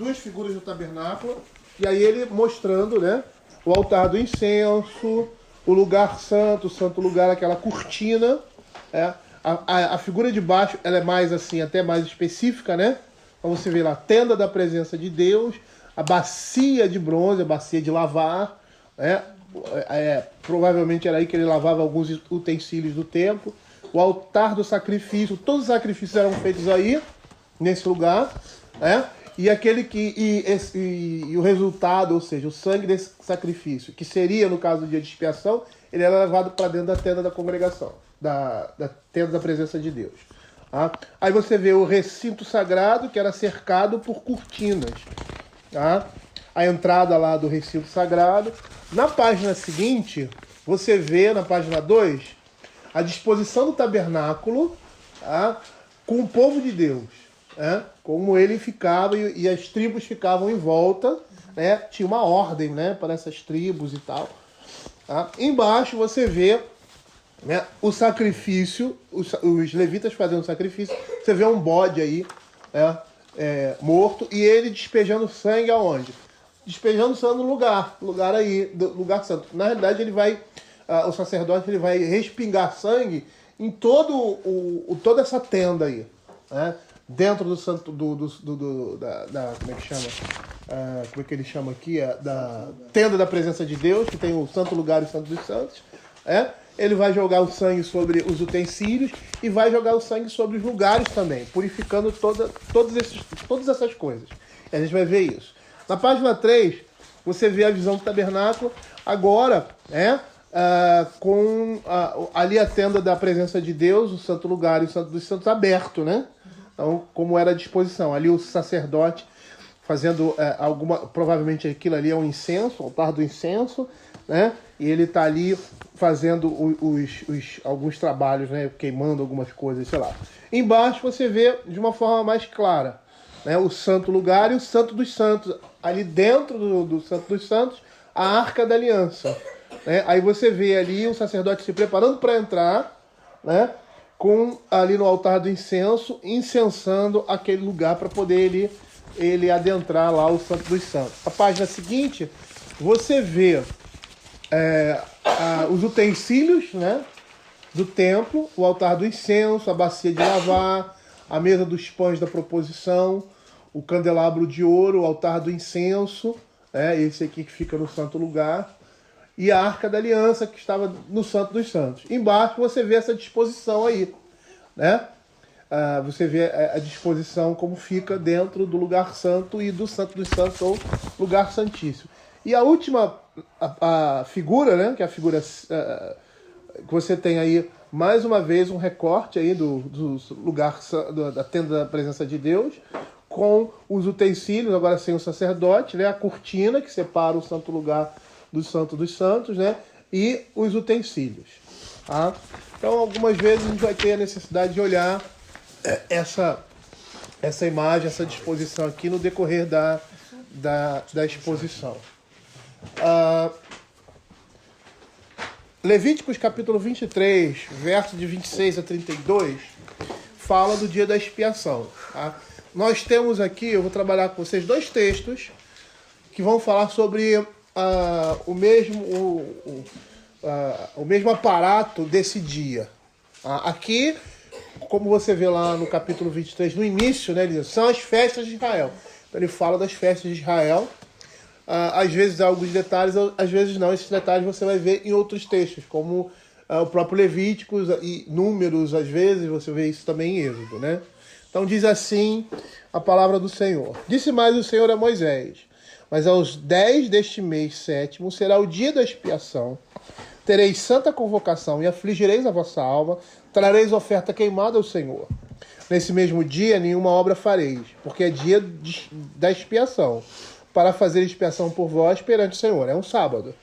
duas figuras do tabernáculo, e aí ele mostrando, né, o altar do incenso, o lugar santo, o santo lugar, aquela cortina. A figura de baixo ela é mais assim, até mais específica, né? Então você vê lá a tenda da presença de Deus, a bacia de bronze, a bacia de lavar, né? Provavelmente era aí que ele lavava alguns utensílios do templo. O altar do sacrifício, todos os sacrifícios eram feitos aí, nesse lugar, né? E o resultado, ou seja, o sangue desse sacrifício, que seria no caso do dia de expiação, ele era levado para dentro da tenda da congregação, da tenda da presença de Deus. Tá? Aí você vê o recinto sagrado, que era cercado por cortinas. Tá? A entrada lá do recinto sagrado. Na página seguinte, você vê, na página 2, a disposição do tabernáculo, tá? Com o povo de Deus. Né? Como ele ficava e as tribos ficavam em volta, né? Tinha uma ordem, né, para essas tribos e tal. Tá? Embaixo você vê, né, o sacrifício, os levitas fazendo sacrifício. Você vê um bode aí, né, morto, e ele despejando sangue aonde? Despejando sangue no lugar aí, lugar santo. Na realidade o sacerdote ele vai respingar sangue em toda essa tenda aí, né? Dentro do santo, como é que chama? Como é que ele chama aqui? Da tenda da presença de Deus, que tem o santo lugar e o santo dos santos. Ele vai jogar o sangue sobre os utensílios e vai jogar o sangue sobre os lugares também, purificando todas essas coisas. E a gente vai ver isso. Na página 3, você vê a visão do tabernáculo, agora, com ali a tenda da presença de Deus, o santo lugar e o santo dos santos aberto, né? Então, como era a disposição, ali o sacerdote fazendo provavelmente aquilo ali é um incenso, o altar do incenso, né? E ele está ali fazendo alguns trabalhos, né? Queimando algumas coisas, sei lá. Embaixo você vê de uma forma mais clara, né? O santo lugar e o santo dos santos. Ali dentro do santo dos santos, a arca da aliança. Né? Aí você vê ali o sacerdote se preparando para entrar, né? Ali no altar do incenso, incensando aquele lugar para poder ele adentrar lá o santo dos santos. A página seguinte, você vê os utensílios, né, do templo, o altar do incenso, a bacia de lavar, a mesa dos pães da proposição, o candelabro de ouro, o altar do incenso, esse aqui que fica no santo lugar, e a arca da aliança que estava no santo dos santos. Embaixo você vê essa disposição aí, né? Você vê a disposição como fica dentro do lugar santo e do santo dos santos, ou lugar santíssimo. E a última a figura, né? Que é a figura que você tem aí, mais uma vez, um recorte aí do lugar da tenda da presença de Deus, com os utensílios, agora sem o sacerdote, né? A cortina que separa o santo lugar do santo dos santos, né? E os utensílios. Tá? Então, algumas vezes a gente vai ter a necessidade de olhar essa imagem, essa disposição aqui no decorrer da exposição. Levíticos capítulo 23, verso de 26 a 32, fala do dia da expiação. Tá? Nós temos aqui, eu vou trabalhar com vocês 2 textos que vão falar sobre o mesmo aparato desse dia. Aqui, como você vê lá no capítulo 23, no início, né, ele diz, são as festas de Israel. Então ele fala das festas de Israel. Às vezes há alguns detalhes, às vezes não. Esses detalhes você vai ver em outros textos, como o próprio Levíticos e Números, às vezes você vê isso também em Êxodo, né? Então diz assim a palavra do Senhor. Disse mais o Senhor a Moisés, mas aos 10 deste mês 7º será o dia da expiação. Tereis santa convocação e afligireis a vossa alma, trareis oferta queimada ao Senhor. Nesse mesmo dia nenhuma obra fareis, porque é dia da expiação, para fazer expiação por vós perante o Senhor. É um sábado.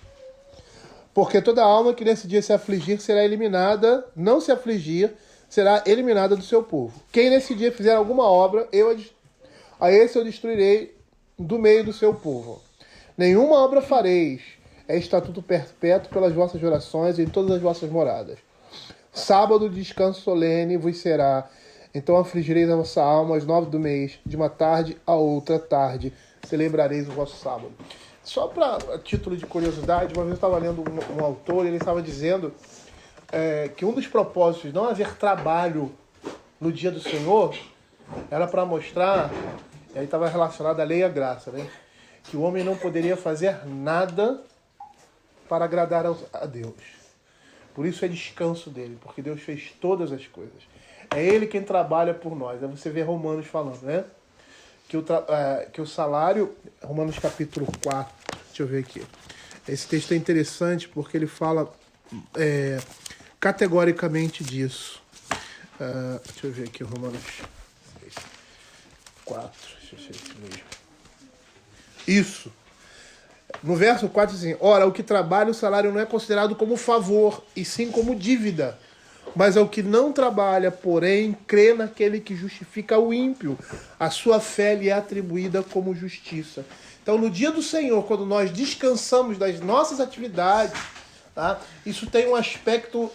Porque toda alma que nesse dia se afligir será eliminada, não se afligir, será eliminada do seu povo. Quem nesse dia fizer alguma obra, a esse eu destruirei do meio do seu povo. Nenhuma obra fareis, é estatuto perpétuo pelas vossas orações em todas as vossas moradas. Sábado de descanso solene vos será, Então afligireis a vossa alma às 9 do mês, de uma tarde a outra tarde, celebrareis o vosso sábado. Só para título de curiosidade, uma vez eu estava lendo um autor, e ele estava dizendo que um dos propósitos de não haver trabalho no dia do Senhor era para mostrar, e aí estava relacionado à lei e à graça, né? Que o homem não poderia fazer nada para agradar a Deus. Por isso é descanso dele, porque Deus fez todas as coisas. É Ele quem trabalha por nós. Aí você vê Romanos falando, né? Que o salário... Romanos capítulo 4. Deixa eu ver aqui. Esse texto é interessante porque ele fala categoricamente disso. Deixa eu ver aqui, Romanos 4. Deixa eu ver isso mesmo. Isso. No verso 4 assim, ora, o que trabalha, o salário não é considerado como favor, e sim como dívida. Mas ao que não trabalha, porém, crê naquele que justifica o ímpio. A sua fé lhe é atribuída como justiça. Então, no dia do Senhor, quando nós descansamos das nossas atividades, tá? Isso tem um aspecto,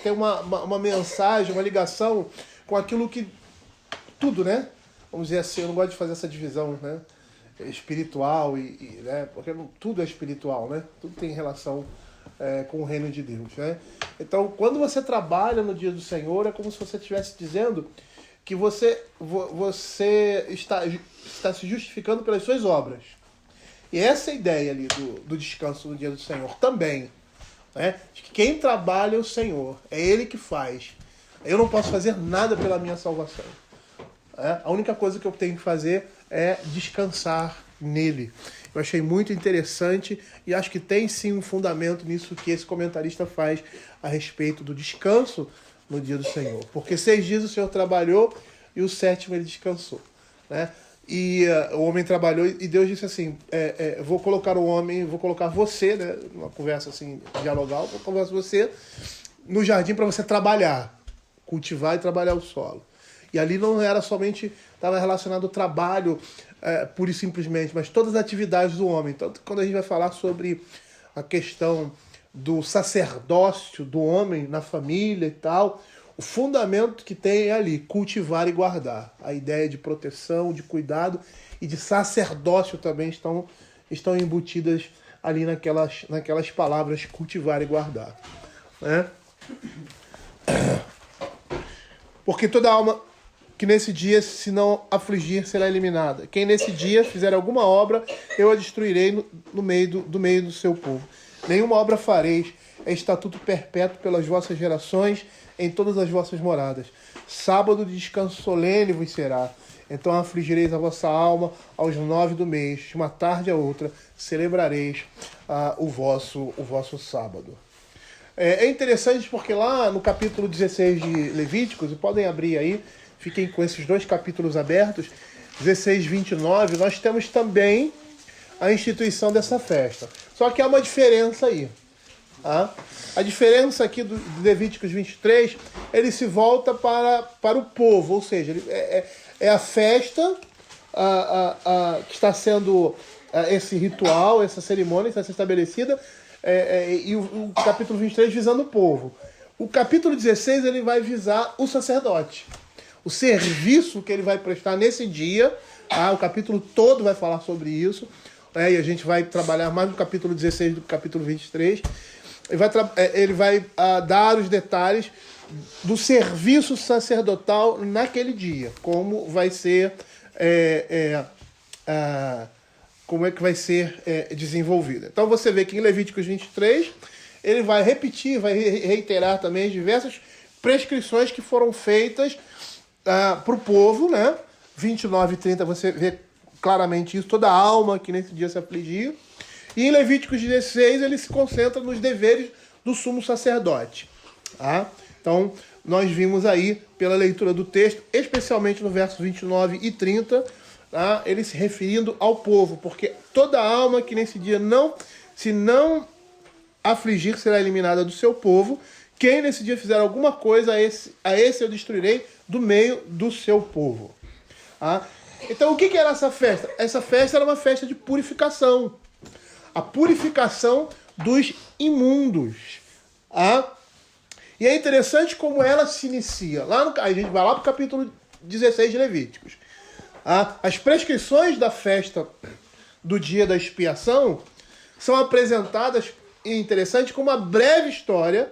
tem uma mensagem, uma ligação com aquilo que... Tudo, né? Vamos dizer assim, eu não gosto de fazer essa divisão, né? Espiritual, né? Porque tudo é espiritual, né? Tudo tem relação com o reino de Deus, né? Então, quando você trabalha no dia do Senhor, é como se você estivesse dizendo que você está se justificando pelas suas obras. E essa é a ideia ali do descanso no dia do Senhor também, né? De que quem trabalha é o Senhor, é Ele que faz. Eu não posso fazer nada pela minha salvação. A única coisa que eu tenho que fazer é descansar nele. Eu achei muito interessante e acho que tem sim um fundamento nisso que esse comentarista faz a respeito do descanso no dia do Senhor. Porque 6 dias o Senhor trabalhou e o 7º ele descansou, né? E o homem trabalhou e Deus disse assim, vou colocar o homem, vou colocar você, né? Numa conversa assim, dialogal, vou colocar você no jardim para você trabalhar, cultivar e trabalhar o solo. E ali não era somente, estava relacionado ao trabalho pura e simplesmente, mas todas as atividades do homem. Tanto que quando a gente vai falar sobre a questão do sacerdócio do homem na família e tal, o fundamento que tem é ali, cultivar e guardar. A ideia de proteção, de cuidado e de sacerdócio também estão embutidas ali naquelas palavras cultivar e guardar, né? Porque toda alma que nesse dia, se não afligir, será eliminada. Quem nesse dia fizer alguma obra, eu a destruirei no meio do seu povo. Nenhuma obra fareis, é estatuto perpétuo pelas vossas gerações, em todas as vossas moradas. Sábado de descanso solene vos será. Então afligireis a vossa alma aos 9 do mês, de uma tarde a outra, celebrareis o vosso sábado. É interessante porque lá no capítulo 16 de Levíticos, e podem abrir aí, fiquem com esses 2 capítulos abertos, 16, 29, nós temos também a instituição dessa festa. Só que há uma diferença aí. Tá? A diferença aqui do Levíticos 23, ele se volta para o povo, ou seja, é a festa que está sendo esse ritual, essa cerimônia está sendo estabelecida, e o capítulo 23 visando o povo. O capítulo 16 ele vai visar o sacerdote. O serviço que ele vai prestar nesse dia, o capítulo todo vai falar sobre isso, e a gente vai trabalhar mais no capítulo 16 do capítulo 23. Ele vai dar os detalhes do serviço sacerdotal naquele dia, como vai ser, como é que vai ser desenvolvido. Então você vê que em Levíticos 23 ele vai repetir, vai reiterar também as diversas prescrições que foram feitas para o povo, né? 29 e 30 você vê claramente isso, toda a alma que nesse dia se afligiu. E em Levíticos 16 ele se concentra nos deveres do sumo sacerdote. Tá? Então nós vimos aí pela leitura do texto, especialmente no verso 29 e 30, tá? Ele se referindo ao povo, porque toda alma que nesse dia se não afligir será eliminada do seu povo. Quem nesse dia fizer alguma coisa, a esse eu destruirei do meio do seu povo. Tá? Então o que era essa festa? Essa festa era uma festa de purificação. A purificação dos imundos. E é interessante como ela se inicia. A gente vai lá para o capítulo 16 de Levíticos. As prescrições da festa do dia da expiação são apresentadas, interessante, como uma breve história,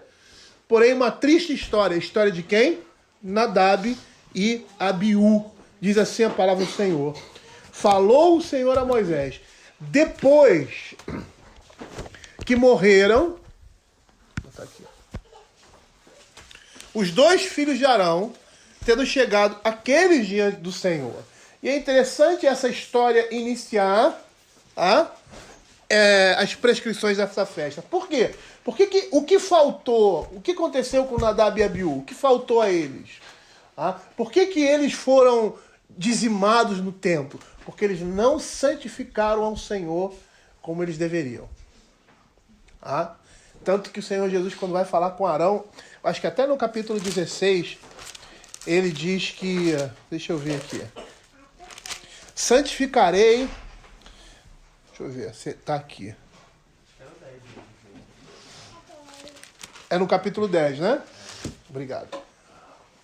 porém uma triste história. A história de quem? Nadab e Abiú. Diz assim a palavra do Senhor. Falou o Senhor a Moisés: depois que morreram os dois filhos de Arão, tendo chegado aqueles dias do Senhor. E é interessante essa história iniciar as prescrições dessa festa. Por quê? Porque o que faltou? O que aconteceu com Nadab e Abiú? O que faltou a eles? Por que eles foram dizimados no templo? Porque eles não santificaram ao Senhor como eles deveriam. Tanto que o Senhor Jesus, quando vai falar com Arão, acho que até no capítulo 16, ele diz que... Deixa eu ver aqui. Santificarei... Deixa eu ver, você está aqui. É no capítulo 10, né? Obrigado.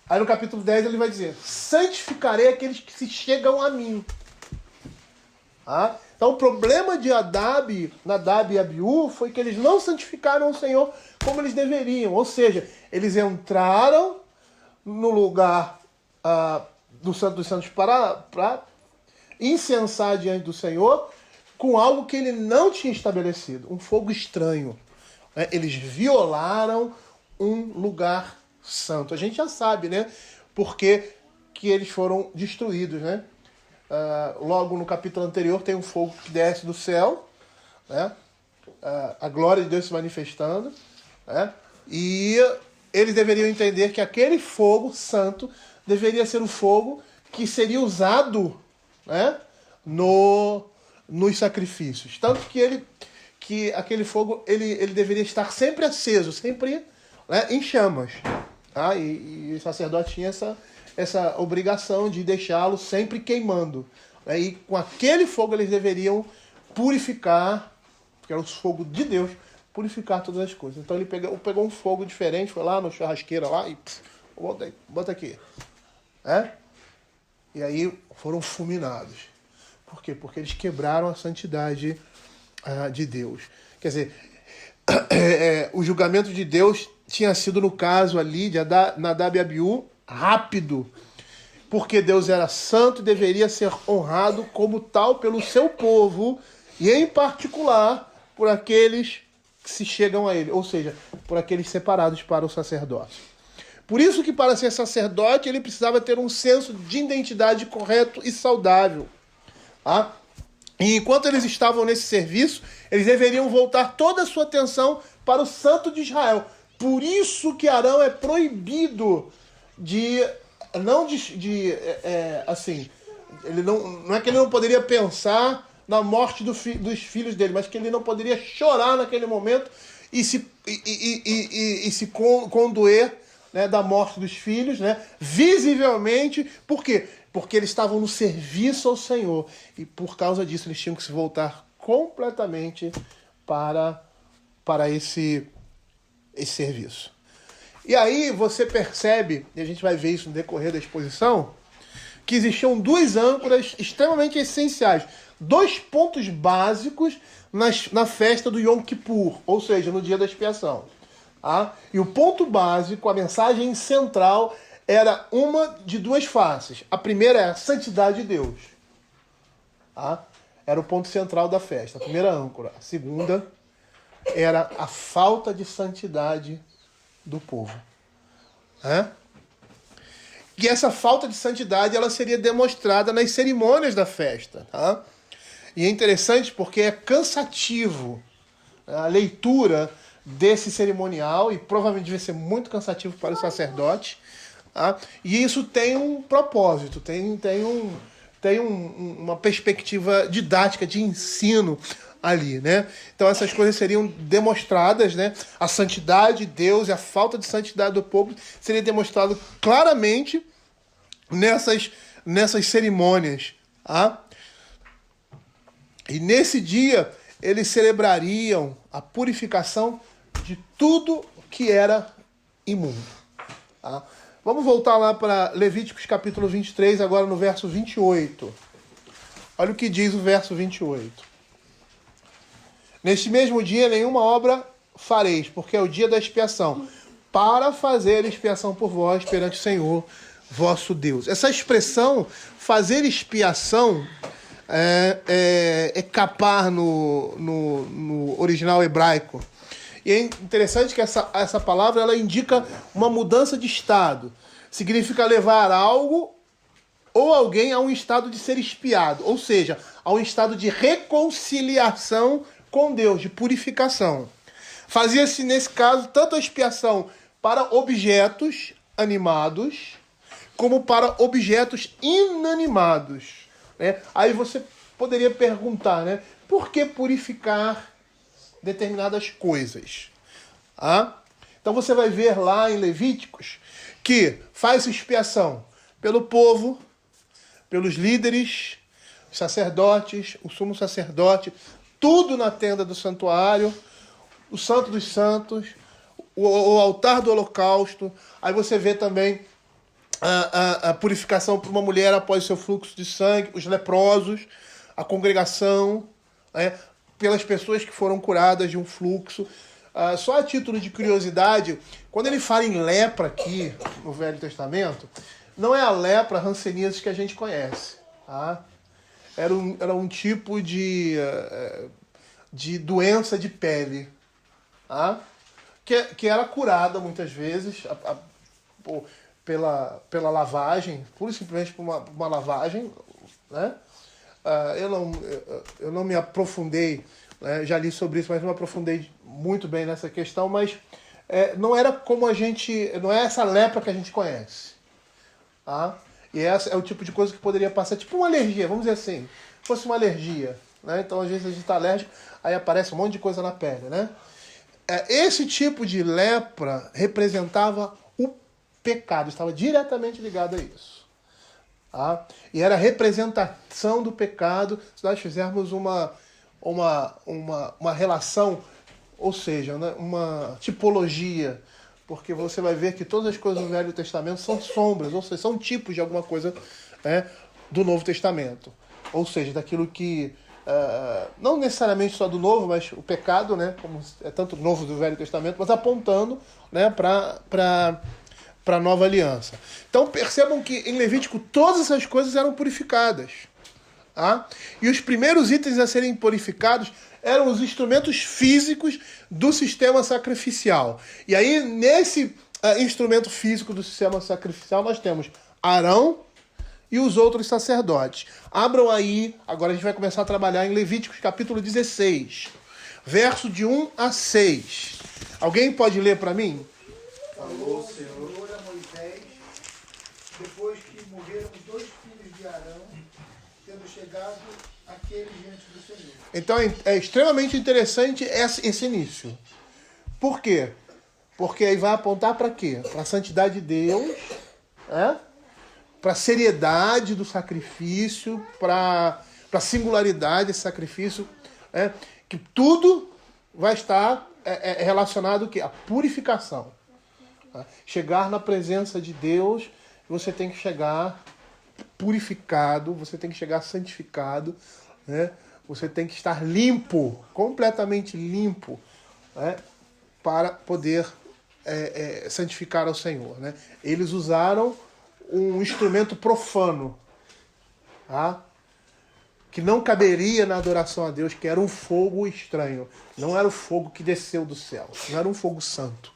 Aí no capítulo 10 ele vai dizer: santificarei aqueles que se chegam a mim. Então o problema de Nadab e Abiú foi que eles não santificaram o Senhor como eles deveriam. Ou seja, eles entraram no lugar do Santo dos Santos para incensar diante do Senhor com algo que ele não tinha estabelecido. Um fogo estranho. Eles violaram um lugar santo. A gente já sabe, né? Porque que eles foram destruídos, né? Logo no capítulo anterior tem um fogo que desce do céu, né? A glória de Deus se manifestando, né? E eles deveriam entender que aquele fogo santo deveria ser o fogo que seria usado, né? Nos sacrifícios. Tanto que aquele fogo ele deveria estar sempre aceso, sempre, né, em chamas. E o sacerdote tinha essa obrigação de deixá-lo sempre queimando. E com aquele fogo eles deveriam purificar, porque era o fogo de Deus, purificar todas as coisas. Então ele pegou um fogo diferente, foi lá na churrasqueira lá e bota aqui. E aí foram fulminados. Por quê? Porque eles quebraram a santidade de Deus. Quer dizer, o julgamento de Deus tinha sido, no caso ali de Nadab e Abiú, rápido, porque Deus era santo e deveria ser honrado como tal pelo seu povo, e em particular por aqueles que se chegam a ele, ou seja, por aqueles separados para o sacerdócio. Por isso que para ser sacerdote ele precisava ter um senso de identidade correto e saudável. E enquanto eles estavam nesse serviço, eles deveriam voltar toda a sua atenção para o Santo de Israel. Por isso que Arão é proibido assim, ele não é que ele não poderia pensar na morte dos filhos dele, mas que ele não poderia chorar naquele momento e se condoer, né, da morte dos filhos, né, visivelmente. Por quê? Porque eles estavam no serviço ao Senhor. E por causa disso eles tinham que se voltar completamente para esse serviço. E aí você percebe, e a gente vai ver isso no decorrer da exposição, que existiam duas âncoras extremamente essenciais. Dois pontos básicos na festa do Yom Kippur, ou seja, no dia da expiação. E o ponto básico, a mensagem central, era uma de duas faces. A primeira é a santidade de Deus. Era o ponto central da festa, a primeira âncora. A segunda era a falta de santidade do povo. E essa falta de santidade ela seria demonstrada nas cerimônias da festa. E é interessante porque é cansativo a leitura desse cerimonial, e provavelmente vai ser muito cansativo para o sacerdote. E isso tem um propósito, tem uma perspectiva didática de ensino ali, né? Então essas coisas seriam demonstradas, né? A santidade de Deus e a falta de santidade do povo seria demonstrado claramente nessas cerimônias. E nesse dia eles celebrariam a purificação de tudo que era imundo. Tá? Vamos voltar lá para Levíticos capítulo 23, agora no verso 28. Olha o que diz o verso 28. Neste mesmo dia nenhuma obra fareis, porque é o dia da expiação, para fazer expiação por vós perante o Senhor vosso Deus. Essa expressão, fazer expiação, é capar no original hebraico. E é interessante que essa palavra ela indica uma mudança de estado. Significa levar algo ou alguém a um estado de ser expiado, ou seja, a um estado de reconciliação com Deus, de purificação. Fazia-se, nesse caso, tanto a expiação para objetos animados, como para objetos inanimados. Né? Aí você poderia perguntar, né? Por que purificar determinadas coisas? Então você vai ver lá em Levíticos que faz expiação pelo povo, pelos líderes, os sacerdotes, o sumo sacerdote, tudo na tenda do santuário, o santo dos santos, o altar do holocausto. Aí você vê também a purificação por uma mulher após seu fluxo de sangue, os leprosos, a congregação, né, pelas pessoas que foram curadas de um fluxo. Só a título de curiosidade, quando ele fala em lepra aqui no Velho Testamento, não é a lepra hanseníase que a gente conhece. Tá? Era um tipo de doença de pele, tá? Que era curada muitas vezes pela lavagem, pura e simplesmente por uma lavagem. Né? Eu não me aprofundei, né? Já li sobre isso, mas não me aprofundei muito bem nessa questão, mas não era como não é essa lepra que a gente conhece. Tá? E essa é o tipo de coisa que poderia passar, tipo uma alergia, vamos dizer assim, se fosse uma alergia, né? Então às vezes a gente está alérgico, aí aparece um monte de coisa na pele, né? Esse tipo de lepra representava o pecado, estava diretamente ligado a isso. Tá? E era a representação do pecado, se nós fizermos uma relação, ou seja, né, uma tipologia, porque você vai ver que todas as coisas do Velho Testamento são sombras, ou seja, são tipos de alguma coisa, né, do Novo Testamento. Ou seja, daquilo que, não necessariamente só do Novo, mas o pecado, né, como é tanto Novo do Velho Testamento, mas apontando, né, para a Nova Aliança. Então percebam que em Levítico todas essas coisas eram purificadas. Tá? E os primeiros itens a serem purificados eram os instrumentos físicos do sistema sacrificial. E aí, nesse instrumento físico do sistema sacrificial, nós temos Arão e os outros sacerdotes. Abram aí, agora a gente vai começar a trabalhar em Levíticos capítulo 16, verso de 1 a 6. Alguém pode ler para mim? Falou o Senhor a Moisés, depois que morreram os 2 filhos de Arão, tendo chegado aquele diante do Senhor. Então é extremamente interessante esse início. Por quê? Porque aí vai apontar para quê? Para a santidade de Deus, para a seriedade do sacrifício, para a singularidade desse sacrifício, que tudo vai estar relacionado à purificação. Chegar na presença de Deus, você tem que chegar purificado, você tem que chegar santificado, né? Você tem que estar limpo, completamente limpo, né? Para poder santificar ao Senhor. Né? Eles usaram um instrumento profano, tá? Que não caberia na adoração a Deus, que era um fogo estranho. Não era o fogo que desceu do céu, não era um fogo santo.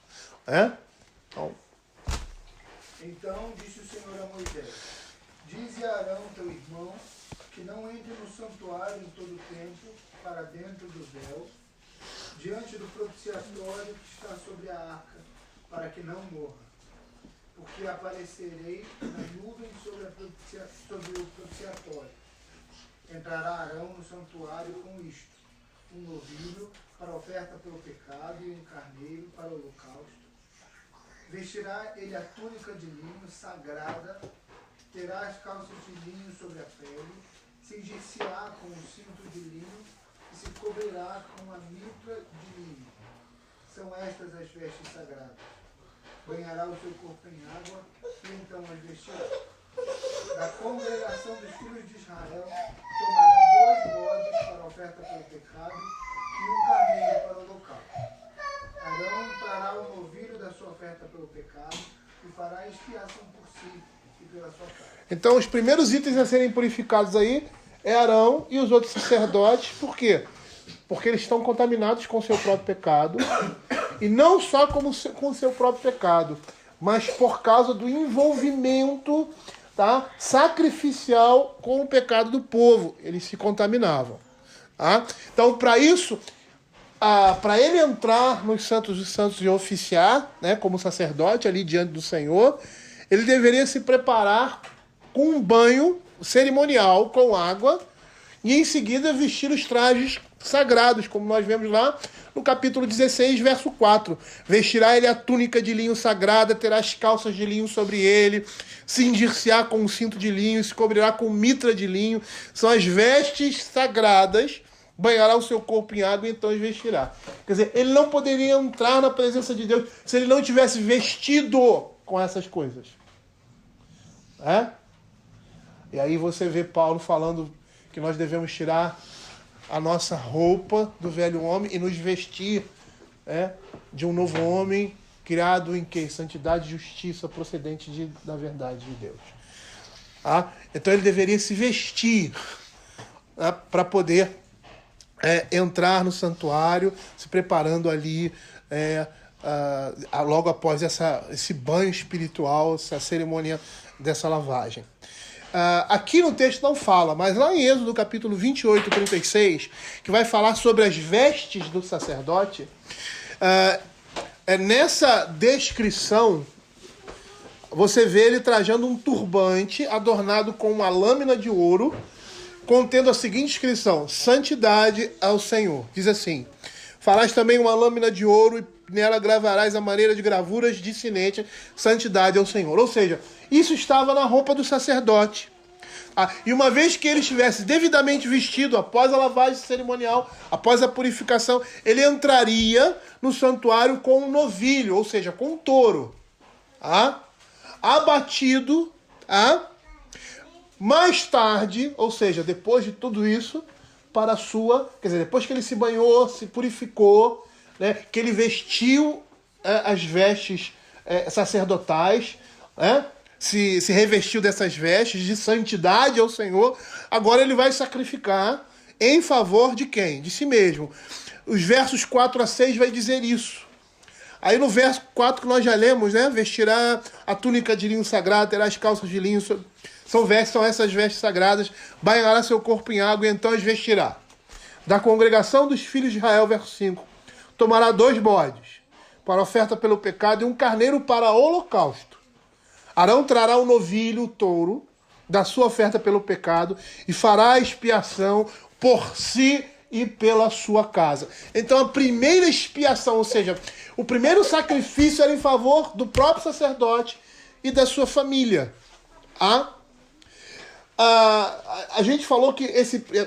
Então disse o Senhor a Moisés: dize a Arão, teu irmão, que não entre no santuário em todo o tempo, para dentro do véu, diante do propiciatório que está sobre a arca, para que não morra. Porque aparecerei nas nuvens sobre o propiciatório. Entrará Arão no santuário com isto: um novilho para oferta pelo pecado e um carneiro para o holocausto. Vestirá ele a túnica de linho sagrada, terá as calças de linho sobre a pele, cingir-se-á com um cinto de linho e se cobrirá com a mitra de linho. São estas as vestes sagradas. banhará o seu corpo em água e então as vestirá. Da congregação dos filhos de Israel tomará 2 bodes para a oferta pelo pecado e um carneiro para o holocausto. Arão trará o novilho da sua oferta pelo pecado e fará expiação por si e pela sua casa. Então, os primeiros itens a serem purificados aí é Arão e os outros sacerdotes. Por quê? Porque eles estão contaminados com o seu próprio pecado. E não só com o seu próprio pecado, mas por causa do envolvimento, tá, sacrificial com o pecado do povo. Eles se contaminavam. Tá? Então, para isso, para ele entrar nos Santos dos Santos e oficiar, né, como sacerdote ali diante do Senhor, ele deveria se preparar com um banho cerimonial com água e em seguida vestir os trajes sagrados, como nós vemos lá no capítulo 16, verso 4. Vestirá ele a túnica de linho sagrada, terá as calças de linho sobre ele, cingir-se-á com um cinto de linho, se cobrirá com mitra de linho. São as vestes sagradas, banhará o seu corpo em água e então as vestirá. Quer dizer, ele não poderia entrar na presença de Deus se ele não tivesse vestido com essas coisas. É? E aí você vê Paulo falando que nós devemos tirar a nossa roupa do velho homem e nos vestir de um novo homem criado em quê? Santidade e justiça procedente da verdade de Deus. Então ele deveria se vestir para poder entrar no santuário, se preparando ali logo após esse banho espiritual, essa cerimônia dessa lavagem. Aqui no texto não fala, mas lá em Êxodo capítulo 28, 36, que vai falar sobre as vestes do sacerdote, nessa descrição você vê ele trajando um turbante adornado com uma lâmina de ouro, contendo a seguinte inscrição: Santidade ao Senhor. Diz assim: farás também uma lâmina de ouro e nela gravarás a maneira de gravuras de sinete, Santidade ao Senhor. Ou seja, isso estava na roupa do sacerdote. E uma vez que ele estivesse devidamente vestido, após a lavagem cerimonial, após a purificação, ele entraria no santuário com um novilho, ou seja, com um touro, abatido. Mais tarde, ou seja, depois de tudo isso, depois que ele se banhou, se purificou, né, que ele vestiu as vestes sacerdotais, se revestiu dessas vestes de santidade ao Senhor, agora ele vai sacrificar em favor de quem? De si mesmo. Os versos 4 a 6 vai dizer isso. Aí no verso 4 que nós já lemos, né? Vestirá a túnica de linho sagrado, terá as calças de linho, são essas vestes sagradas, banhará seu corpo em água e então as vestirá. Da congregação dos filhos de Israel, verso 5, tomará 2 bodes para oferta pelo pecado e um carneiro para holocausto. Arão trará o novilho, o touro, da sua oferta pelo pecado e fará a expiação por si e pela sua casa. Então a primeira expiação, ou seja, o primeiro sacrifício era em favor do próprio sacerdote e da sua família. A gente falou que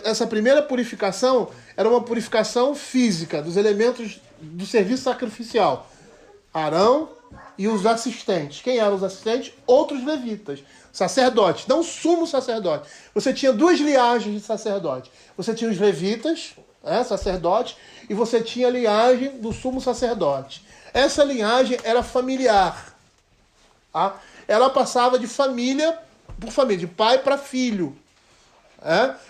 essa primeira purificação era uma purificação física dos elementos do serviço sacrificial. Arão e os assistentes. Quem eram os assistentes? Outros levitas. Sacerdotes, não sumo sacerdote. Você tinha 2 linhagens de sacerdote. Você tinha os levitas, sacerdotes, e você tinha a linhagem do sumo sacerdote. Essa linhagem era familiar. Ela passava de família por família, de pai para filho.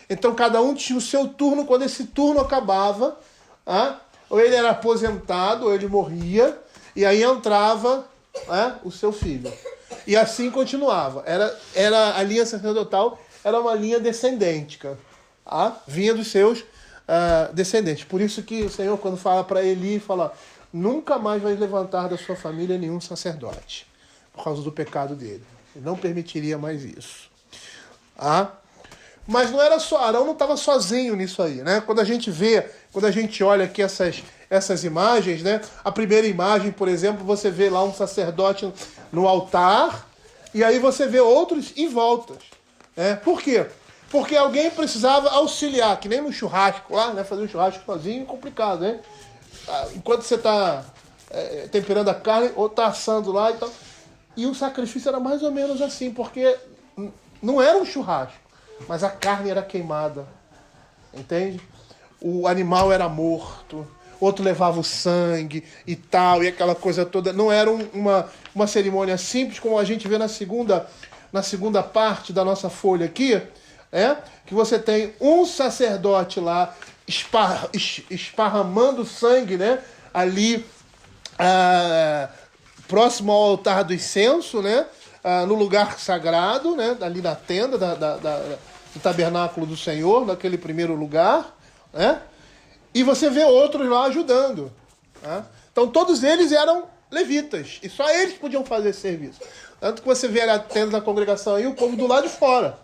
Então cada um tinha o seu turno. Quando esse turno acabava, ou ele era aposentado, ou ele morria, e aí entrava o seu filho. E assim continuava. Era a linha sacerdotal era uma linha descendêntica. Vinha dos seus descendentes. Por isso que o Senhor, quando fala para Eli, fala: nunca mais vai levantar da sua família nenhum sacerdote, por causa do pecado dele. Ele não permitiria mais isso. Mas não era só, Arão não estava sozinho nisso aí, né? Quando a gente olha aqui essas imagens, né? A primeira imagem, por exemplo, você vê lá um sacerdote no altar, e aí você vê outros em volta. Por quê? Porque alguém precisava auxiliar, que nem no churrasco lá, né? Fazer um churrasco sozinho é complicado, né? Enquanto você está temperando a carne, ou está assando lá e tal. E o sacrifício era mais ou menos assim, porque não era um churrasco, mas a carne era queimada, entende? O animal era morto, outro levava o sangue e tal, e aquela coisa toda. Não era uma cerimônia simples, como a gente vê na segunda parte da nossa folha aqui, que você tem um sacerdote lá esparramando sangue, né, ali próximo ao altar do incenso, né, no lugar sagrado, né, ali na tenda do tabernáculo do Senhor, naquele primeiro lugar, né, e você vê outros lá ajudando. Né? Então todos eles eram levitas, e só eles podiam fazer esse serviço. Tanto que você vê a tenda da congregação aí, o povo do lado de fora.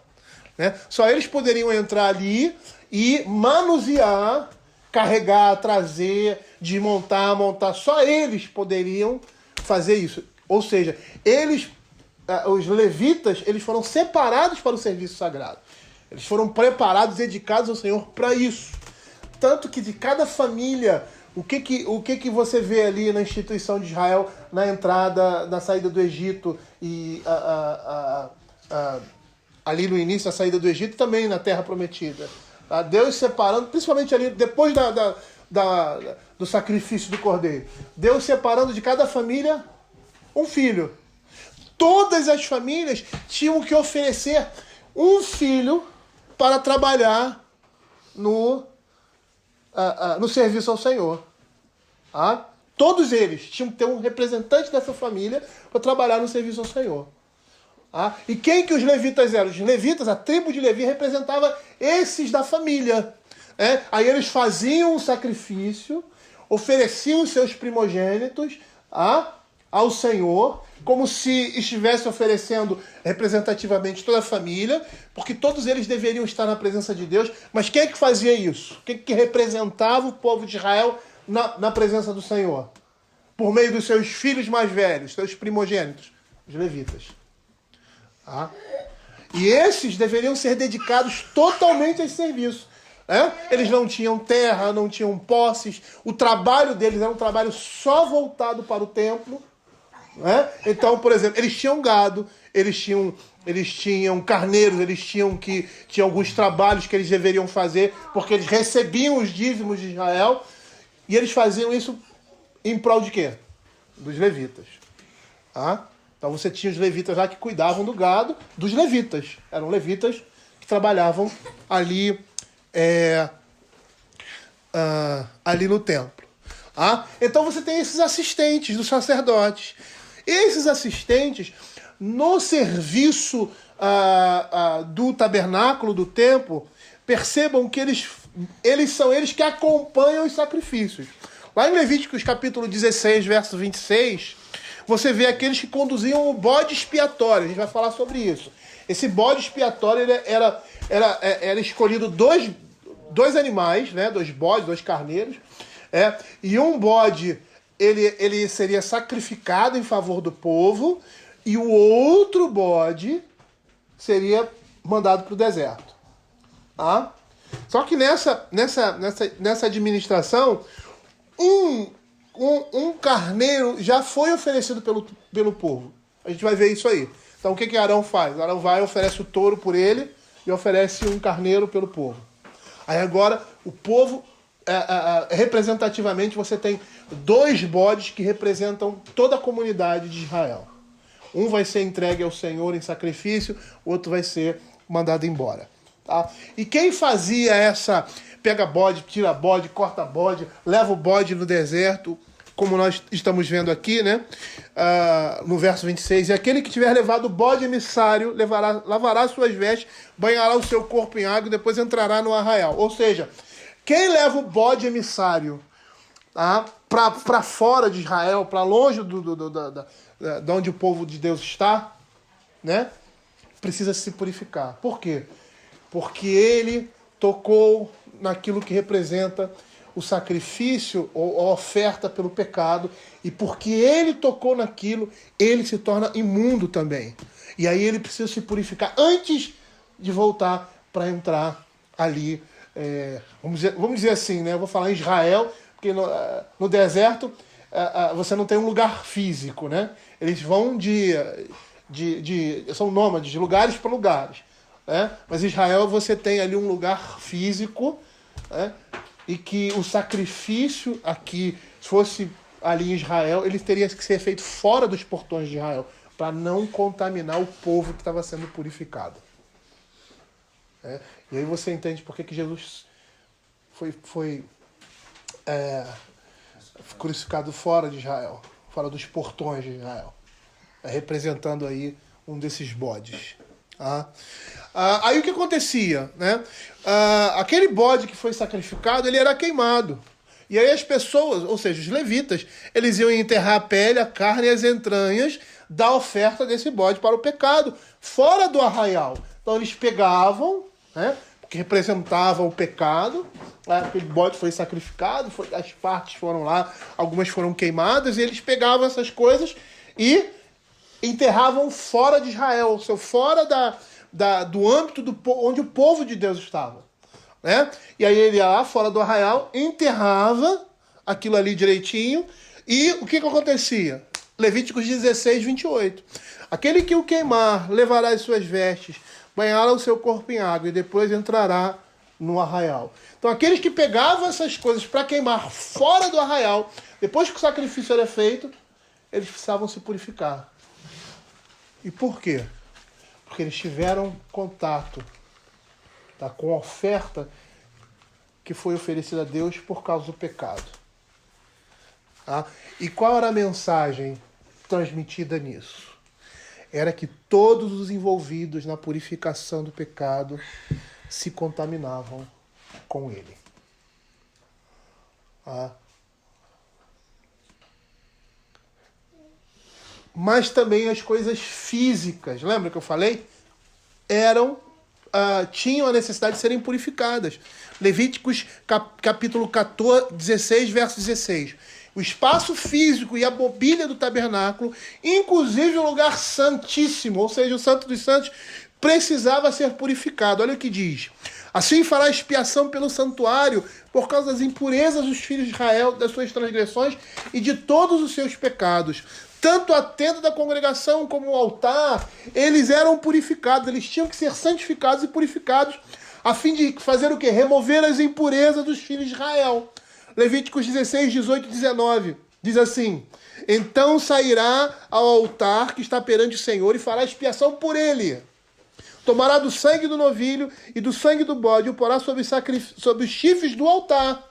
Né? Só eles poderiam entrar ali e manusear, carregar, trazer, desmontar, montar. Só eles poderiam fazer isso. Ou seja, os levitas, eles foram separados para o serviço sagrado. Eles foram preparados, dedicados ao Senhor para isso. Tanto que de cada família, o que você vê ali na instituição de Israel, na entrada, na saída do Egito e ali no início da saída do Egito, também na Terra Prometida. Tá? Deus separando, principalmente ali depois do sacrifício do Cordeiro. Deus separando de cada família um filho. Todas as famílias tinham que oferecer um filho para trabalhar no serviço ao Senhor. Tá? Todos eles tinham que ter um representante dessa família para trabalhar no serviço ao Senhor. E quem que os levitas eram? Os levitas, a tribo de Levi, representava esses da família. Aí eles faziam um sacrifício, ofereciam os seus primogênitos ao Senhor, como se estivesse oferecendo representativamente toda a família, porque todos eles deveriam estar na presença de Deus. Mas quem é que fazia isso? Quem que representava o povo de Israel na presença do Senhor? Por meio dos seus filhos mais velhos, seus primogênitos, os levitas. E esses deveriam ser dedicados totalmente a esse serviço. Eles não tinham terra, não tinham posses. O trabalho deles era um trabalho só voltado para o templo. Então, por exemplo, eles tinham gado, eles tinham carneiros, eles tinham alguns trabalhos que eles deveriam fazer, porque eles recebiam os dízimos de Israel, e eles faziam isso em prol de quê? Dos levitas. Então você tinha os levitas lá que cuidavam do gado dos levitas. Eram levitas que trabalhavam ali, ali no templo. Então você tem esses assistentes dos sacerdotes. Esses assistentes, no serviço do tabernáculo, do templo, percebam que eles são eles que acompanham os sacrifícios. Lá em Levíticos capítulo 16, verso 26, você vê aqueles que conduziam o bode expiatório. A gente vai falar sobre isso. Esse bode expiatório era escolhido dois animais, né? 2 bodes, 2 carneiros. E um bode ele seria sacrificado em favor do povo, e o outro bode seria mandado para o deserto. Só que nessa administração, um carneiro já foi oferecido pelo povo. A gente vai ver isso aí. Então o que Arão faz? Arão vai, oferece o touro por ele e oferece um carneiro pelo povo. Aí agora o povo, representativamente, você tem 2 bodes que representam toda a comunidade de Israel. Um vai ser entregue ao Senhor em sacrifício, o outro vai ser mandado embora. Tá? E quem fazia essa... Pega bode, tira bode, corta bode, leva o bode no deserto, como nós estamos vendo aqui, né? No verso 26. E aquele que tiver levado o bode emissário lavará suas vestes, banhará o seu corpo em água e depois entrará no arraial. Ou seja, quem leva o bode emissário para fora de Israel, para longe de onde o povo de Deus está, né? Precisa se purificar. Por quê? Porque ele tocou naquilo que representa o sacrifício ou a oferta pelo pecado, e porque ele tocou naquilo, ele se torna imundo também. E aí ele precisa se purificar antes de voltar para entrar ali, vamos dizer assim, né? Eu vou falar em Israel, porque no deserto você não tem um lugar físico, né? Eles vão são nômades, de lugares para lugares. Né? Mas Israel você tem ali um lugar físico, né? E que o sacrifício aqui, se fosse ali em Israel, ele teria que ser feito fora dos portões de Israel, para não contaminar o povo que estava sendo purificado. E aí você entende por que Jesus foi crucificado fora de Israel, fora dos portões de Israel, representando aí um desses bodes. Aí o que acontecia? Né? Aquele bode que foi sacrificado, ele era queimado. E aí as pessoas, ou seja, os levitas, eles iam enterrar a pele, a carne e as entranhas da oferta desse bode para o pecado, fora do arraial. Então eles pegavam, né, que representava o pecado, aquele bode foi sacrificado, as partes foram lá, algumas foram queimadas, e eles pegavam essas coisas e enterravam fora de Israel, ou seja, fora do âmbito onde o povo de Deus estava. Né? E aí ele ia lá, fora do arraial, enterrava aquilo ali direitinho, e o que acontecia? Levíticos 16, 28. Aquele que o queimar levará as suas vestes, banhará o seu corpo em água e depois entrará no arraial. Então aqueles que pegavam essas coisas para queimar fora do arraial, depois que o sacrifício era feito, eles precisavam se purificar. E por quê? Porque eles tiveram contato, tá, com a oferta que foi oferecida a Deus por causa do pecado. Tá? E qual era a mensagem transmitida nisso? Era que todos os envolvidos na purificação do pecado se contaminavam com ele. Mas também as coisas físicas, lembra que eu falei? Tinham a necessidade de serem purificadas. Levíticos capítulo 14, 16, verso 16. O espaço físico e a mobília do tabernáculo, inclusive o lugar santíssimo, ou seja, o Santo dos Santos, precisava ser purificado. Olha o que diz. Assim fará expiação pelo santuário por causa das impurezas dos filhos de Israel, das suas transgressões e de todos os seus pecados. Tanto a tenda da congregação como o altar, eles eram purificados, eles tinham que ser santificados e purificados, a fim de fazer o quê? Remover as impurezas dos filhos de Israel. Levíticos 16, 18 e 19, diz assim: então sairá ao altar que está perante o Senhor e fará expiação por ele. Tomará do sangue do novilho e do sangue do bode e o porá sobre os chifres do altar,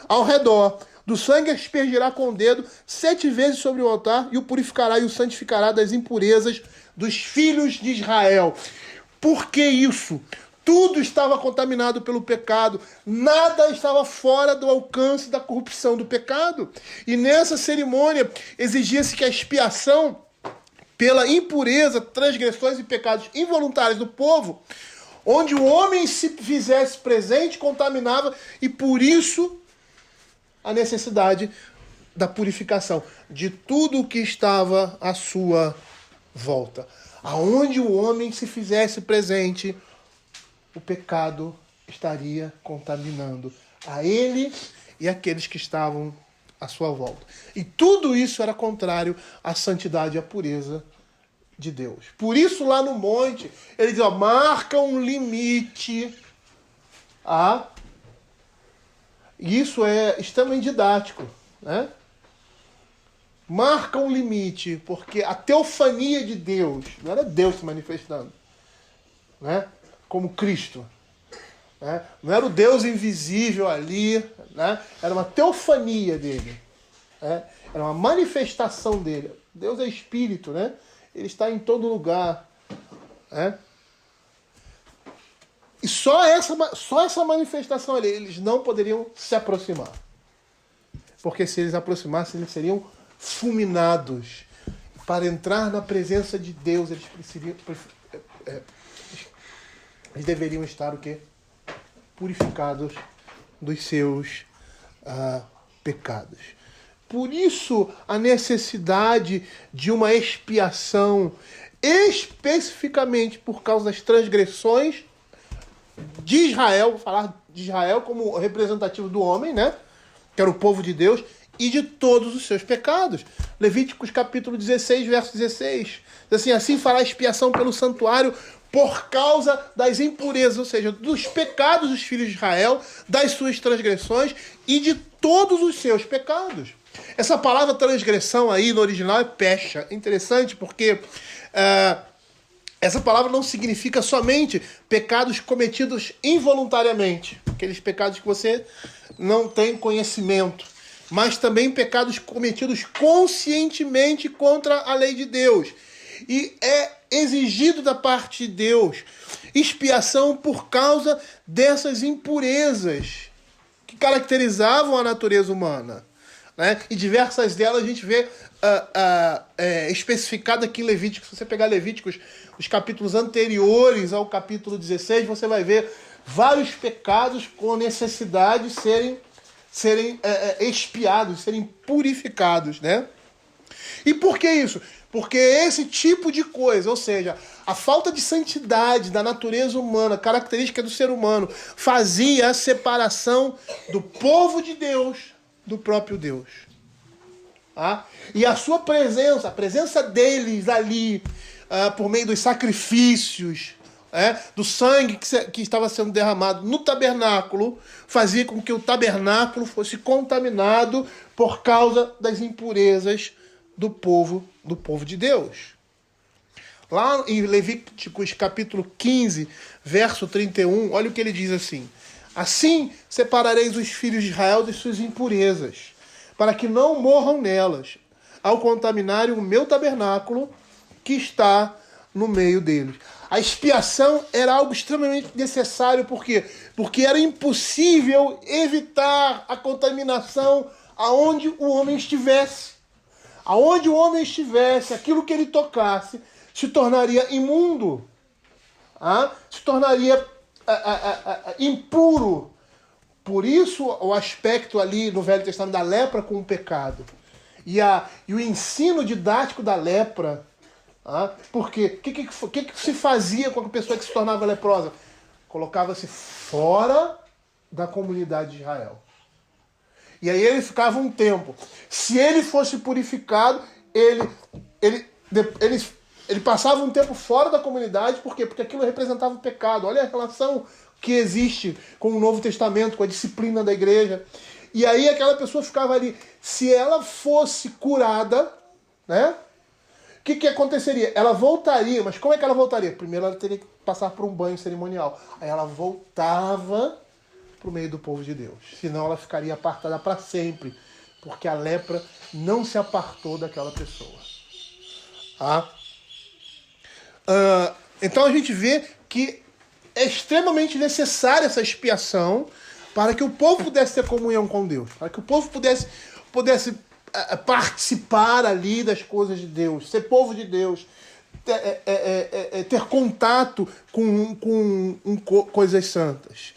ao redor. Do sangue aspergirá com o dedo 7 vezes sobre o altar e o purificará e o santificará das impurezas dos filhos de Israel. Por que isso? Tudo estava contaminado pelo pecado. Nada estava fora do alcance da corrupção do pecado. E nessa cerimônia exigia-se que a expiação pela impureza, transgressões e pecados involuntários do povo, onde o homem se fizesse presente, contaminava, e por isso a necessidade da purificação de tudo o que estava à sua volta. Aonde o homem se fizesse presente, o pecado estaria contaminando a ele e aqueles que estavam à sua volta. E tudo isso era contrário à santidade e à pureza de Deus. Por isso, lá no monte, ele diz, marca um limite a... Isso é extremamente didático, né? Marca um limite, porque a teofania de Deus, não era Deus se manifestando, né? Como Cristo, né? Não era o Deus invisível ali, né? Era uma teofania dele, né? Era uma manifestação dele. Deus é espírito, né? Ele está em todo lugar, né? E só essa manifestação ali, eles não poderiam se aproximar. Porque se eles aproximassem, eles seriam fulminados. Para entrar na presença de Deus, eles deveriam estar o quê? Purificados dos seus pecados. Por isso, a necessidade de uma expiação, especificamente por causa das transgressões de Israel, vou falar de Israel como representativo do homem, né? Que era o povo de Deus, e de todos os seus pecados. Levíticos capítulo 16, verso 16. Assim fará expiação pelo santuário por causa das impurezas, ou seja, dos pecados dos filhos de Israel, das suas transgressões e de todos os seus pecados. Essa palavra transgressão aí no original é pecha. Interessante porque essa palavra não significa somente pecados cometidos involuntariamente, aqueles pecados que você não tem conhecimento, mas também pecados cometidos conscientemente contra a lei de Deus. E é exigido da parte de Deus expiação por causa dessas impurezas que caracterizavam a natureza humana, né? E diversas delas a gente vê especificado aqui em Levíticos. Se você pegar Levíticos, os capítulos anteriores ao capítulo 16, você vai ver vários pecados com necessidade de serem expiados, serem purificados, né? E por que isso? Porque esse tipo de coisa, ou seja, a falta de santidade da natureza humana, característica do ser humano, fazia a separação do povo de Deus do próprio Deus. E a sua presença, a presença deles ali, por meio dos sacrifícios, do sangue que estava sendo derramado no tabernáculo, fazia com que o tabernáculo fosse contaminado por causa das impurezas do povo de Deus. Lá em Levíticos capítulo 15, verso 31, olha o que ele diz assim: assim separareis os filhos de Israel de suas impurezas, para que não morram nelas, ao contaminarem o meu tabernáculo que está no meio deles. A expiação era algo extremamente necessário, por quê? Porque era impossível evitar a contaminação aonde o homem estivesse. Aonde o homem estivesse, aquilo que ele tocasse se tornaria imundo, se tornaria impuro. Por isso o aspecto ali no Velho Testamento da lepra com o pecado. E o ensino didático da lepra. Porque o que se fazia com a pessoa que se tornava leprosa? Colocava-se fora da comunidade de Israel. E aí ele ficava um tempo. Se ele fosse purificado, ele passava um tempo fora da comunidade. Por quê? Porque aquilo representava o pecado. Olha a relação que existe com o Novo Testamento, com a disciplina da igreja. E aí aquela pessoa ficava ali. Se ela fosse curada, né? O que aconteceria? Ela voltaria, mas como é que ela voltaria? Primeiro ela teria que passar por um banho cerimonial. Aí ela voltava para o meio do povo de Deus. Senão ela ficaria apartada para sempre, porque a lepra não se apartou daquela pessoa. Então a gente vê que é extremamente necessária essa expiação para que o povo pudesse ter comunhão com Deus, para que o povo pudesse participar ali das coisas de Deus, ser povo de Deus, ter contato com coisas santas.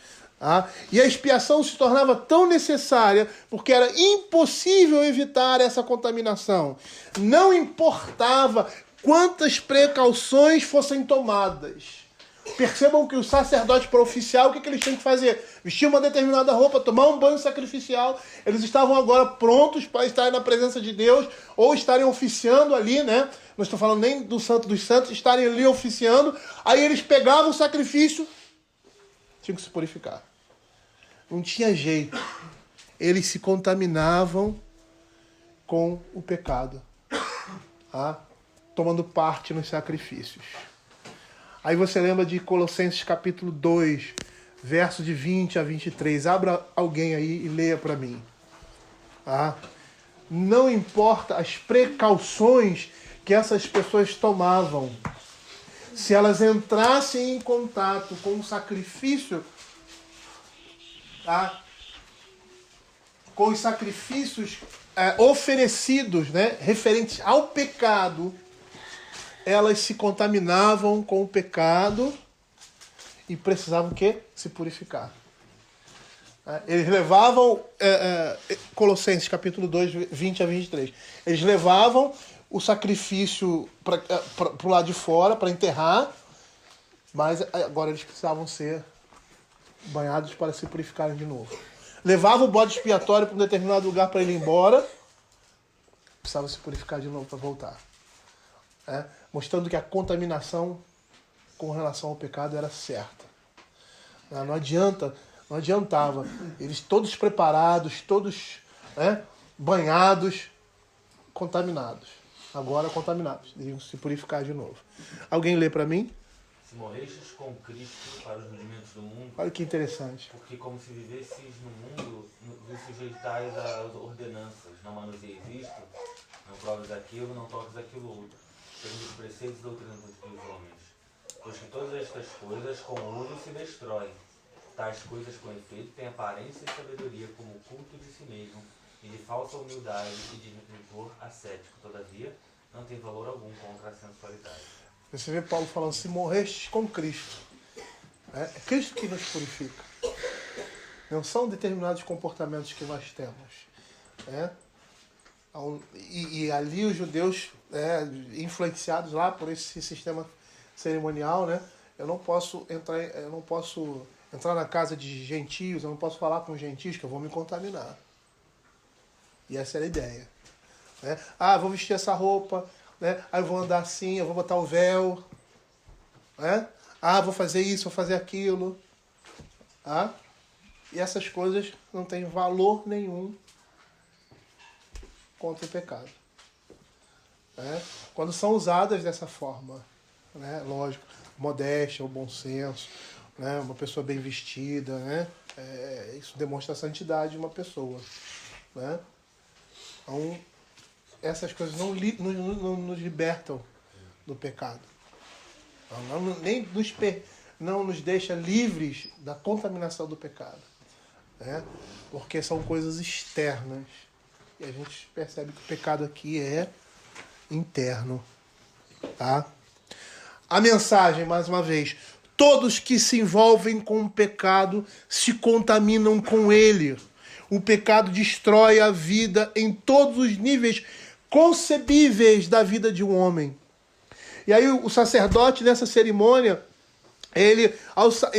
E a expiação se tornava tão necessária porque era impossível evitar essa contaminação. Não importava quantas precauções fossem tomadas. Percebam que os sacerdotes para oficial, o que eles tinham que fazer? Vestir uma determinada roupa, tomar um banho sacrificial. Eles estavam agora prontos para estarem na presença de Deus ou estarem oficiando ali, né? Não estou falando nem do Santo dos Santos, estarem ali oficiando. Aí eles pegavam o sacrifício, tinham que se purificar. Não tinha jeito. Eles se contaminavam com o pecado, tomando parte nos sacrifícios. Aí você lembra de Colossenses capítulo 2, verso de 20 a 23. Abra alguém aí e leia para mim. Não importa as precauções que essas pessoas tomavam. Se elas entrassem em contato com o sacrifício, com os sacrifícios oferecidos, né, referentes ao pecado, elas se contaminavam com o pecado e precisavam o quê? Se purificar. Eles levavam, Colossenses capítulo 2, 20 a 23, eles levavam o sacrifício para o lado de fora, para enterrar, mas agora eles precisavam ser banhados para se purificarem de novo. levava o bode expiatório para um determinado lugar para ele ir embora, precisava se purificar de novo para voltar. Mostrando que a contaminação com relação ao pecado era certa. Não adiantava. Eles todos preparados, todos banhados, contaminados. Agora contaminados. Deviam se purificar de novo. Alguém lê para mim? Se morrestes com Cristo para os rudimentos do mundo, Olha que interessante. porque como se vivesseis no mundo, vos sujeitais às ordenanças, não manuseies isto, não proves aquilo, não toques aquilo outro, segundo os preceitos e doutrinas dos homens. Pois que todas estas coisas com uso se destroem. Tais coisas com efeito têm aparência e sabedoria como o culto de si mesmo, e de falsa humildade e de rigor ascético, todavia, não tem valor algum contra a sensualidade. Você vê Paulo falando, se morrestes com Cristo. É Cristo que nos purifica. Não são determinados comportamentos que nós temos. E ali os judeus, influenciados lá por esse sistema cerimonial, eu não posso entrar na casa de gentios, eu não posso falar com gentios que eu vou me contaminar. E essa era a ideia. Vou vestir essa roupa, aí eu vou andar assim, eu vou botar o véu, vou fazer isso, vou fazer aquilo. E essas coisas não têm valor nenhum contra o pecado. Quando são usadas dessa forma, lógico, modéstia, o bom senso, uma pessoa bem vestida, isso demonstra a santidade de uma pessoa. Então, essas coisas não nos libertam do pecado. Não nos deixa livres da contaminação do pecado. Porque são coisas externas. E a gente percebe que o pecado aqui é interno. Tá? A mensagem, mais uma vez. Todos que se envolvem com o pecado se contaminam com ele. O pecado destrói a vida em todos os níveis concebíveis da vida de um homem. E aí o sacerdote nessa cerimônia, ele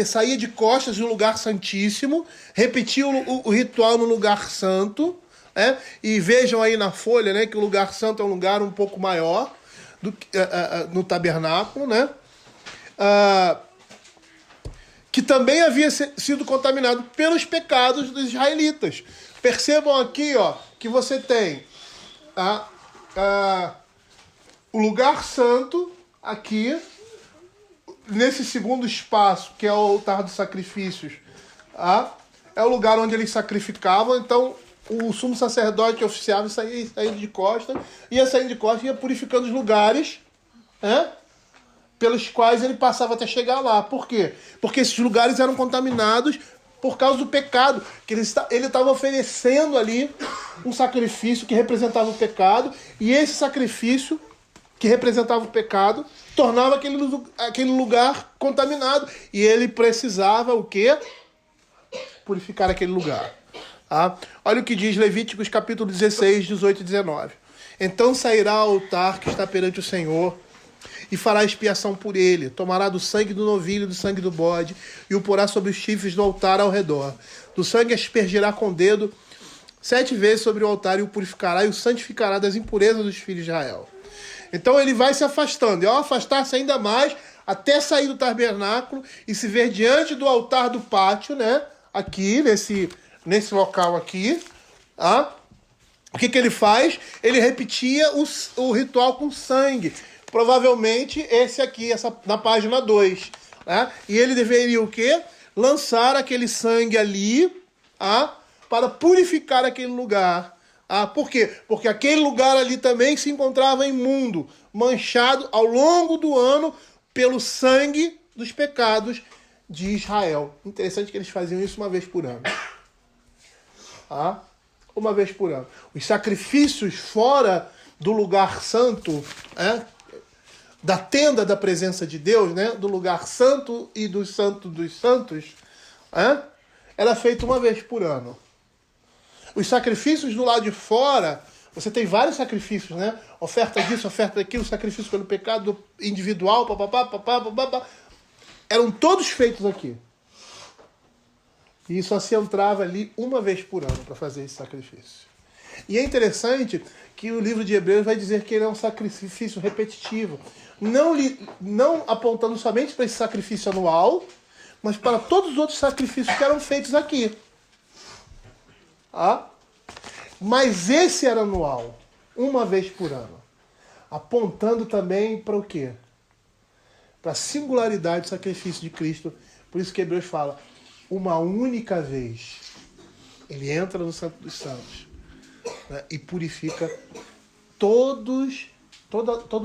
saía de costas do lugar santíssimo, repetia o ritual no lugar santo, e vejam aí na folha, que o lugar santo é um lugar um pouco maior no tabernáculo, que também havia sido contaminado pelos pecados dos israelitas. Percebam aqui, que você tem o lugar santo aqui, nesse segundo espaço, que é o altar dos sacrifícios, é o lugar onde eles sacrificavam. Então, o sumo sacerdote oficial saía de costas, ia purificando os lugares, pelos quais ele passava até chegar lá. Por quê? Porque esses lugares eram contaminados por causa do pecado, que ele estava oferecendo ali um sacrifício que representava o pecado, e esse sacrifício que representava o pecado tornava aquele lugar contaminado, e ele precisava o quê? Purificar aquele lugar. Olha o que diz Levíticos capítulo 16, 18 e 19. Então sairá ao altar que está perante o Senhor, e fará expiação por ele. Tomará do sangue do novilho e do sangue do bode, e o porá sobre os chifres do altar ao redor. Do sangue aspergirá com o dedo 7 vezes sobre o altar, e o purificará e o santificará das impurezas dos filhos de Israel. Então ele vai se afastando, e ao afastar-se ainda mais, até sair do tabernáculo e se ver diante do altar do pátio, aqui, nesse local aqui. O que ele faz? Ele repetia o ritual com sangue. Provavelmente esse aqui, na página 2. E ele deveria o quê? Lançar aquele sangue ali, para purificar aquele lugar. Por quê? Porque aquele lugar ali também se encontrava imundo, manchado ao longo do ano pelo sangue dos pecados de Israel. Interessante que eles faziam isso uma vez por ano. Uma vez por ano. Os sacrifícios fora do lugar santo, da tenda da presença de Deus, do lugar santo e do santo dos santos, era feito uma vez por ano. Os sacrifícios do lado de fora, você tem vários sacrifícios, oferta disso, oferta daquilo, sacrifício pelo pecado individual, eram todos feitos aqui. E só se entrava ali uma vez por ano para fazer esse sacrifício. E é interessante que o livro de Hebreus vai dizer que ele é um sacrifício repetitivo. Não apontando somente para esse sacrifício anual, mas para todos os outros sacrifícios que eram feitos aqui. Mas esse era anual, uma vez por ano. Apontando também para o quê? Para a singularidade do sacrifício de Cristo. Por isso que Hebreus fala, uma única vez. Ele entra no Santo dos Santos, né, e purifica toda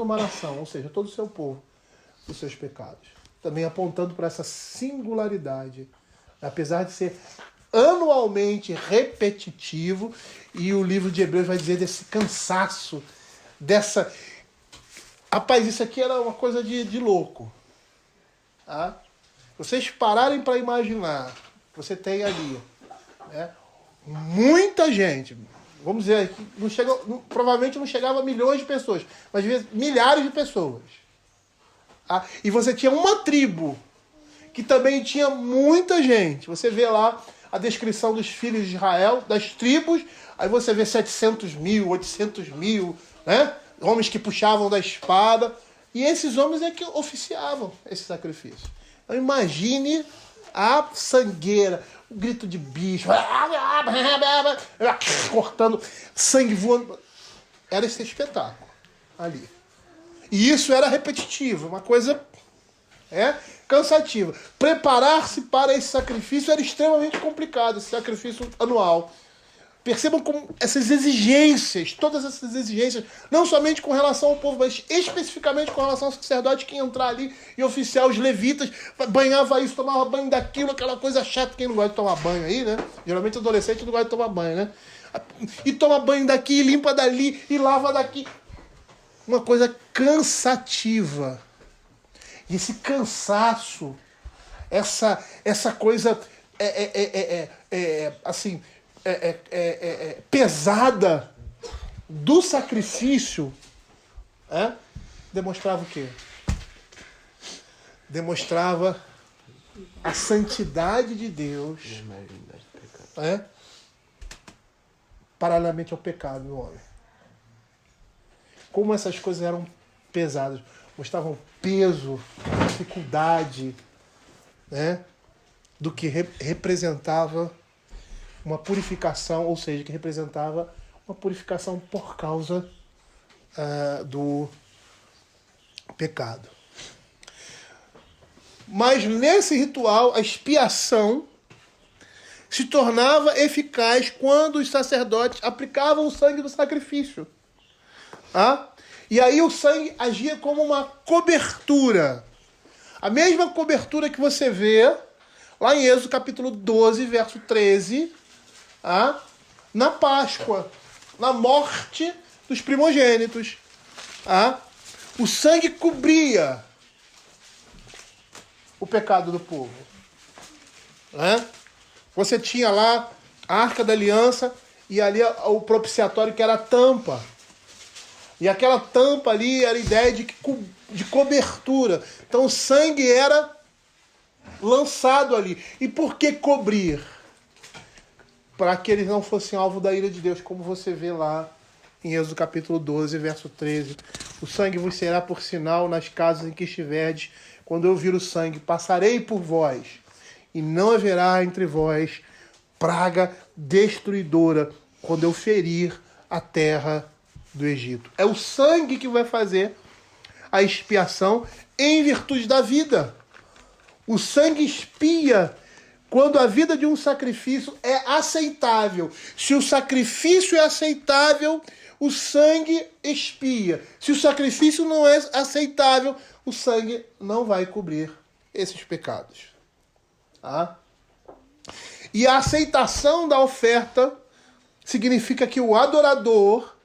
uma nação, ou seja, todo o seu povo, dos seus pecados. Também apontando para essa singularidade. Apesar de ser anualmente repetitivo, e o livro de Hebreus vai dizer desse cansaço, dessa... Rapaz, isso aqui era uma coisa de louco. Tá? Vocês pararem para imaginar, você tem ali, né, muita gente, vamos dizer, provavelmente não chegava a milhões de pessoas, mas milhares de pessoas. Tá? E você tinha uma tribo que também tinha muita gente. Você vê lá a descrição dos filhos de Israel, das tribos, aí você vê 700 mil, 800 mil, né? Homens que puxavam da espada, e esses homens é que oficiavam esse sacrifício. Então imagine a sangueira, o grito de bicho, cortando, sangue voando. Era esse espetáculo ali. E isso era repetitivo, uma coisa cansativa. Preparar-se para esse sacrifício era extremamente complicado, esse sacrifício anual. Percebam como essas exigências, todas essas exigências, não somente com relação ao povo, mas especificamente com relação ao sacerdote que ia entrar ali e oficiar os levitas, banhava isso, tomava banho daquilo, aquela coisa chata. Quem não gosta de tomar banho aí, né? Geralmente adolescente não gosta de tomar banho, né? E toma banho daqui, limpa dali, e lava daqui. Uma coisa cansativa. E esse cansaço, essa coisa assim... pesada do sacrifício, demonstrava o quê? Demonstrava a santidade de Deus, paralelamente ao pecado do homem. Como essas coisas eram pesadas, mostravam o peso, a dificuldade, né, do que representava uma purificação, ou seja, que representava uma purificação por causa do pecado. Mas nesse ritual, a expiação se tornava eficaz quando os sacerdotes aplicavam o sangue do sacrifício. E aí o sangue agia como uma cobertura. A mesma cobertura que você vê lá em Êxodo capítulo 12, verso 13, na Páscoa, na morte dos primogênitos. O sangue cobria o pecado do povo. Você tinha lá a Arca da Aliança e ali o propiciatório, que era a tampa. E aquela tampa ali era a ideia de cobertura. Então o sangue era lançado ali. E por que cobrir? Para que eles não fossem alvo da ira de Deus, como você vê lá em Êxodo capítulo 12, verso 13. O sangue vos será por sinal nas casas em que estiverdes. Quando eu vir o sangue, passarei por vós, e não haverá entre vós praga destruidora, quando eu ferir a terra do Egito. É o sangue que vai fazer a expiação em virtude da vida. O sangue expia quando a vida de um sacrifício é aceitável. Se o sacrifício é aceitável, o sangue expia. Se o sacrifício não é aceitável, o sangue não vai cobrir esses pecados. E a aceitação da oferta significa que o adorador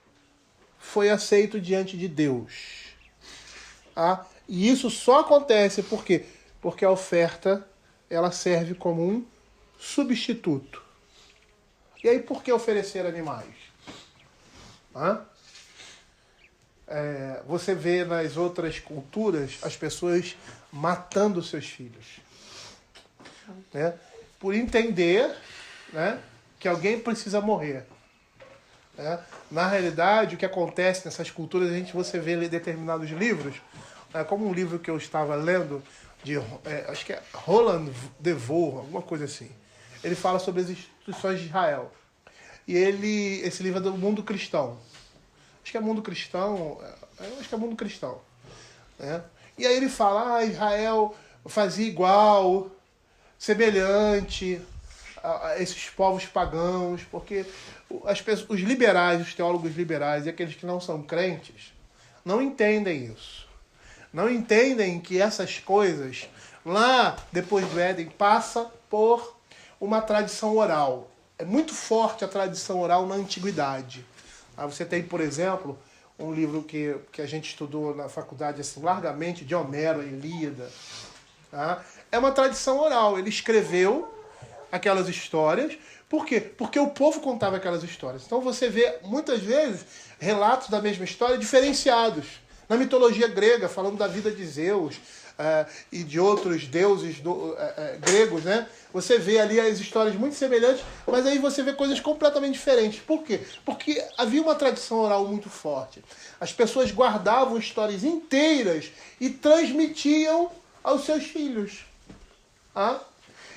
foi aceito diante de Deus. E isso só acontece por quê? Porque a oferta ela serve como um substituto. E aí por que oferecer animais? Você vê nas outras culturas as pessoas matando seus filhos. por entender, né, que alguém precisa morrer. Né? Na realidade, o que acontece nessas culturas, você vê em determinados livros, como um livro que eu estava lendo, acho que é Roland Devaux, alguma coisa assim. Ele fala sobre as instituições de Israel. E esse livro é do Mundo Cristão. Acho que é Mundo Cristão. Né? E aí ele fala, Israel fazia igual, semelhante a esses povos pagãos, porque os liberais, os teólogos liberais e aqueles que não são crentes, não entendem isso. Não entendem que essas coisas, lá depois do Éden, passa por uma tradição oral. É muito forte a tradição oral na antiguidade. Você tem, por exemplo, um livro que a gente estudou na faculdade assim, largamente, de Homero, Ilíada. Tá? É uma tradição oral. Ele escreveu aquelas histórias. Por quê? Porque o povo contava aquelas histórias. Então você vê, muitas vezes, relatos da mesma história diferenciados. Na mitologia grega, falando da vida de Zeus e de outros deuses gregos, né? Você vê ali as histórias muito semelhantes, mas aí você vê coisas completamente diferentes. Por quê? Porque havia uma tradição oral muito forte. As pessoas guardavam histórias inteiras e transmitiam aos seus filhos. Tá?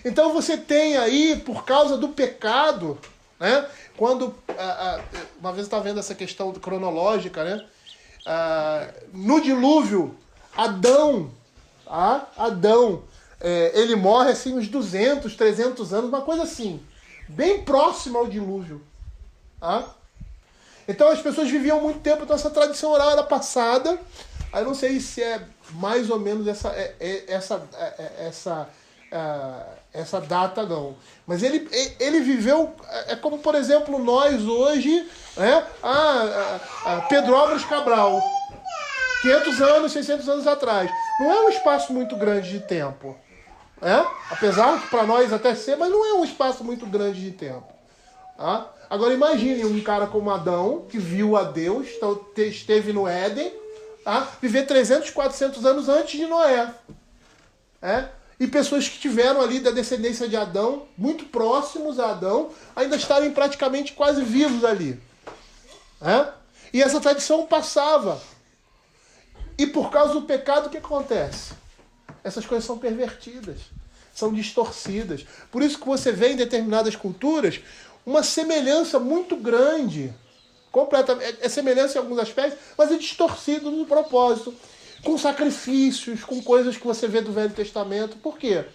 Então você tem aí, por causa do pecado, né? Quando, uma vez eu estava vendo essa questão cronológica, né? No dilúvio, Adão, ele morre assim uns 200, 300 anos, uma coisa assim, bem próxima ao dilúvio. Então as pessoas viviam muito tempo, então essa tradição oral era passada. Aí eu não sei se é mais ou menos essa data, não. Mas ele viveu, é como, por exemplo, nós hoje, né? Pedro Álvares Cabral, 500 anos, 600 anos atrás. Não é um espaço muito grande de tempo. Apesar que para nós até ser, mas não é um espaço muito grande de tempo. Agora imagine um cara como Adão, que viu a Deus, esteve no Éden, viver 300, 400 anos antes de Noé. E pessoas que tiveram ali da descendência de Adão, muito próximos a Adão, ainda estarem praticamente quase vivos ali. E essa tradição passava. E por causa do pecado, o que acontece? Essas coisas são pervertidas, são distorcidas. Por isso que você vê em determinadas culturas uma semelhança muito grande. Completamente, é semelhança em alguns aspectos, mas é distorcido no propósito. Com sacrifícios, com coisas que você vê do Velho Testamento. Por quê?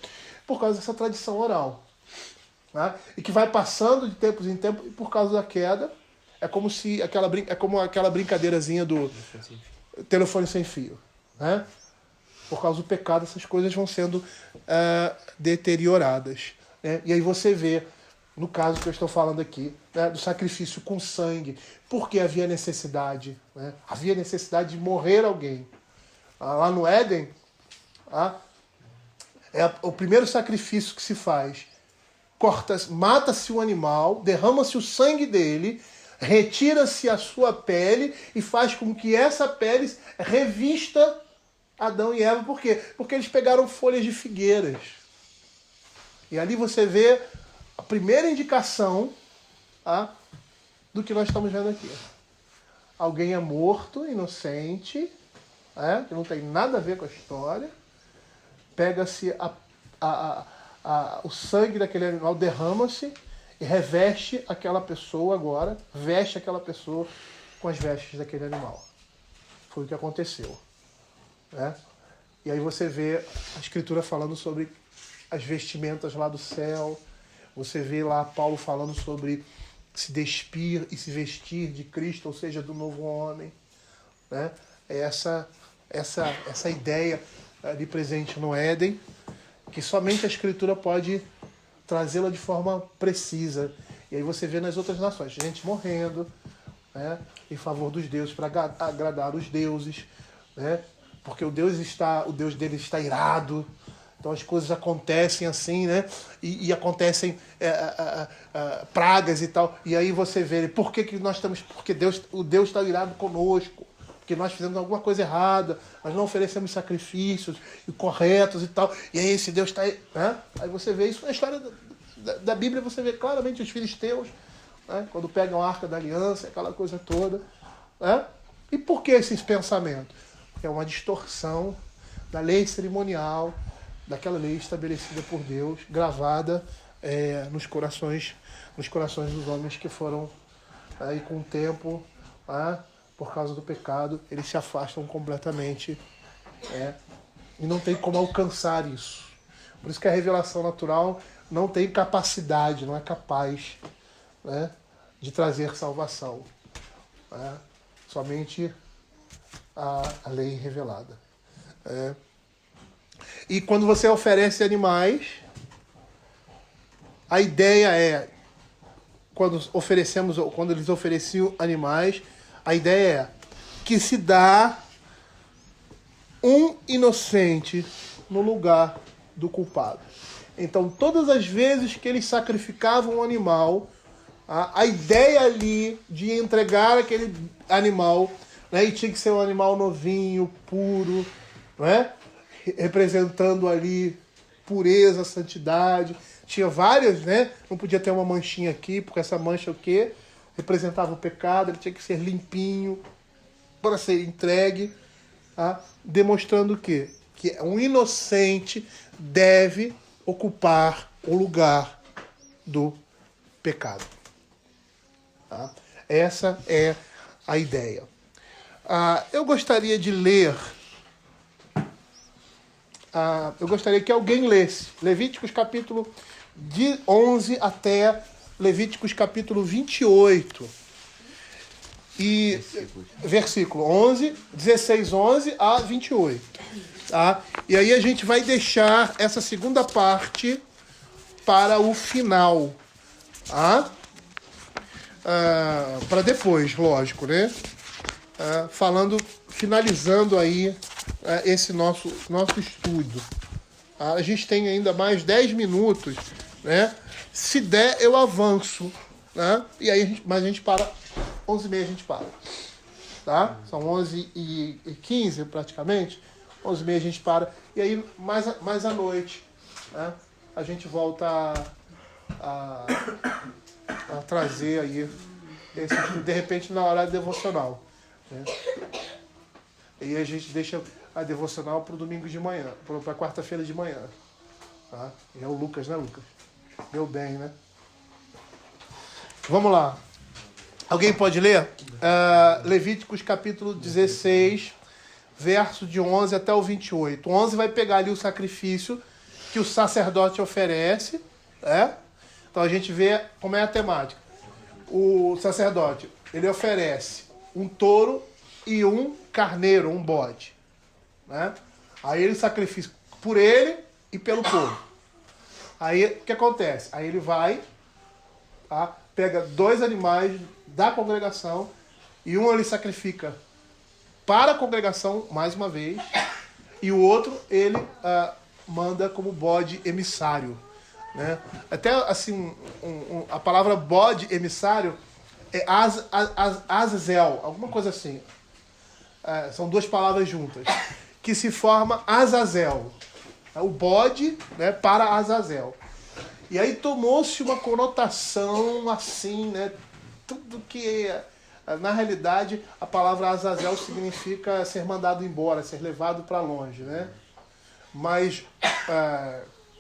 Por causa dessa tradição oral. E que vai passando de tempos em tempos, e por causa da queda, é como aquela brincadeirazinha do telefone sem fio. Por causa do pecado, essas coisas vão sendo deterioradas. E aí você vê, no caso que eu estou falando aqui, do sacrifício com sangue, porque havia necessidade. Havia necessidade de morrer alguém. Lá no Éden, é o primeiro sacrifício que se faz. Mata-se o animal, derrama-se o sangue dele, retira-se a sua pele e faz com que essa pele revista Adão e Eva. Por quê? Porque eles pegaram folhas de figueiras. E ali você vê a primeira indicação do que nós estamos vendo aqui. Alguém é morto, inocente, que não tem nada a ver com a história. Pega-se o sangue daquele animal, derrama-se e reveste aquela pessoa agora, veste aquela pessoa com as vestes daquele animal. Foi o que aconteceu. E aí você vê a Escritura falando sobre as vestimentas lá do céu. Você vê lá Paulo falando sobre se despir e se vestir de Cristo, ou seja, do novo homem. É essa ideia ali presente no Éden, que somente a Escritura pode trazê-la de forma precisa. E aí você vê nas outras nações, gente morrendo em favor dos deuses, para agradar os deuses, porque o Deus deles está irado. Então as coisas acontecem assim, e acontecem pragas e tal. E aí você vê, por que nós estamos... Porque o Deus está irado conosco. Porque nós fizemos alguma coisa errada, nós não oferecemos sacrifícios corretos e tal, e aí esse Deus está... Aí você vê isso na história da Bíblia você vê claramente os filisteus, né? Quando pegam a Arca da Aliança, aquela coisa toda. Né? E por que esses pensamentos? É uma distorção da lei cerimonial, daquela lei estabelecida por Deus, gravada nos corações dos homens que foram, aí com o tempo, por causa do pecado, eles se afastam completamente, e não tem como alcançar isso. Por isso que a revelação natural não tem capacidade, não é capaz, né, de trazer salvação. Somente a lei revelada. E quando você oferece animais, a ideia é, quando eles ofereciam animais, a ideia é que se dá um inocente no lugar do culpado. Então, todas as vezes que eles sacrificavam um animal, a ideia ali de entregar aquele animal, né, e tinha que ser um animal novinho, puro, né, representando ali pureza, santidade. Tinha várias, né? Não podia ter uma manchinha aqui, porque essa mancha o quê? Representava o pecado, ele tinha que ser limpinho para ser entregue, demonstrando o quê? Que um inocente deve ocupar o lugar do pecado. Essa é a ideia. Eu gostaria de ler, eu gostaria que alguém lesse Levíticos capítulo de 11 até Levíticos capítulo 28. E versículo 11, 16, 11 a 28. Tá? E aí a gente vai deixar essa segunda parte para o final. Tá? Para depois, lógico, né? Finalizando aí esse nosso estudo. A gente tem ainda mais 10 minutos, né? Se der, eu avanço, né? E aí mas a gente para, 11h30 a gente para. Tá? São 11h15 praticamente, 11h30 a gente para. E aí, mais à noite, né? A gente volta a trazer aí esse estudo, de repente, na hora devocional. Né? E a gente deixa a devocional para o domingo de manhã, para quarta-feira de manhã. Tá? E é o Lucas, né, Lucas? Deu bem, né? Vamos lá. Alguém pode ler? Levíticos capítulo 16, verso de 11 até o 28. 11 vai pegar ali o sacrifício que o sacerdote oferece. Então a gente vê como é a temática. O sacerdote, ele oferece um touro e um carneiro, um bode. Né? Aí ele sacrifica por ele e pelo povo. Aí o que acontece? Aí ele vai, pega 2 animais da congregação e um ele sacrifica para a congregação, mais uma vez, e o outro ele manda como bode emissário. Né? Até assim, a palavra bode emissário é Azazel, alguma coisa assim. São 2 palavras juntas, que se forma Azazel. O bode, né, para Azazel. E aí tomou-se uma conotação assim, né? Tudo que, na realidade, a palavra Azazel significa ser mandado embora, ser levado para longe, né? Mas,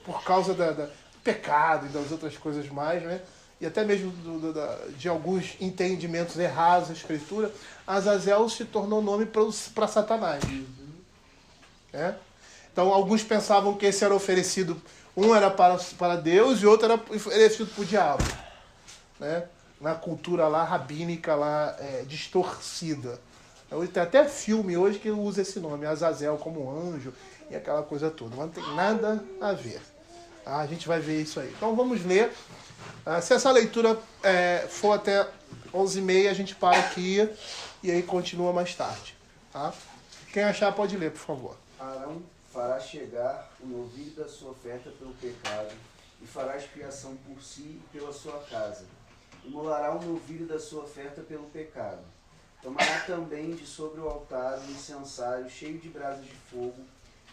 por causa do pecado e das outras coisas mais, né? E até mesmo de alguns entendimentos errados da Escritura, Azazel se tornou nome para Satanás. Então, alguns pensavam que esse era oferecido, um era para Deus e outro era oferecido para o diabo. Né? Na cultura lá, rabínica, lá, distorcida. Tem até filme hoje que usa esse nome, Azazel como anjo e aquela coisa toda. Mas não tem nada a ver. A gente vai ver isso aí. Então, vamos ler. Se essa leitura for até 11h30, a gente para aqui e aí continua mais tarde. Tá? Quem achar pode ler, por favor. Arão fará chegar o novilho da sua oferta pelo pecado, e fará expiação por si e pela sua casa. Imolará o novilho da sua oferta pelo pecado. Tomará também de sobre o altar um incensário cheio de brasas de fogo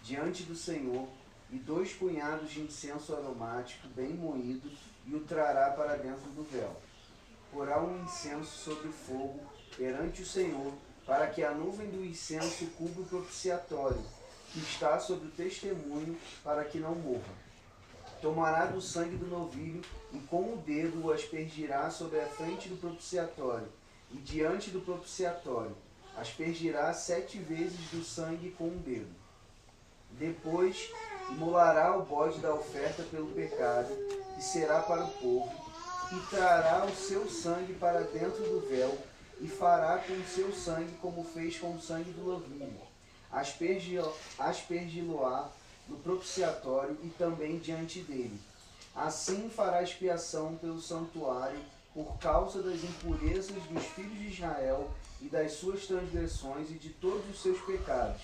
diante do Senhor, e 2 punhados de incenso aromático bem moído, e o trará para dentro do véu. Porá um incenso sobre o fogo perante o Senhor, para que a nuvem do incenso cubra o propiciatório, que está sobre o testemunho, para que não morra. Tomará do sangue do novilho e com o dedo o aspergirá sobre a frente do propiciatório e diante do propiciatório. Aspergirá 7 vezes do sangue com o dedo. Depois imolará o bode da oferta pelo pecado, que será para o povo, e trará o seu sangue para dentro do véu, e fará com o seu sangue como fez com o sangue do novilho. Aspergi-lo-á no propiciatório e também diante dele. Assim fará expiação pelo santuário por causa das impurezas dos filhos de Israel e das suas transgressões e de todos os seus pecados.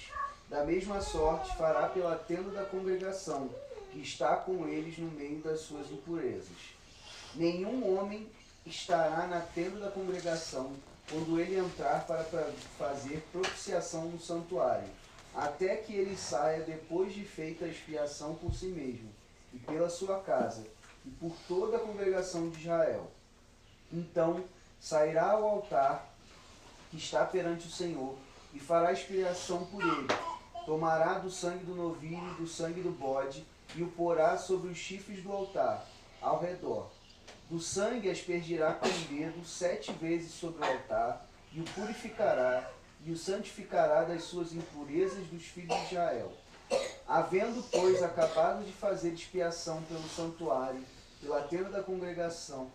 Da mesma sorte fará pela tenda da congregação, que está com eles no meio das suas impurezas. Nenhum homem estará na tenda da congregação quando ele entrar para fazer propiciação no santuário, até que ele saia depois de feita a expiação por si mesmo, e pela sua casa, e por toda a congregação de Israel. Então sairá ao altar que está perante o Senhor, e fará expiação por ele. Tomará do sangue do novilho e do sangue do bode, e o porá sobre os chifres do altar, ao redor. Do sangue aspergirá com o dedo 7 vezes sobre o altar, e o purificará, e o santificará das suas impurezas dos filhos de Israel. Havendo, pois, acabado de fazer expiação pelo santuário, pela tenda da congregação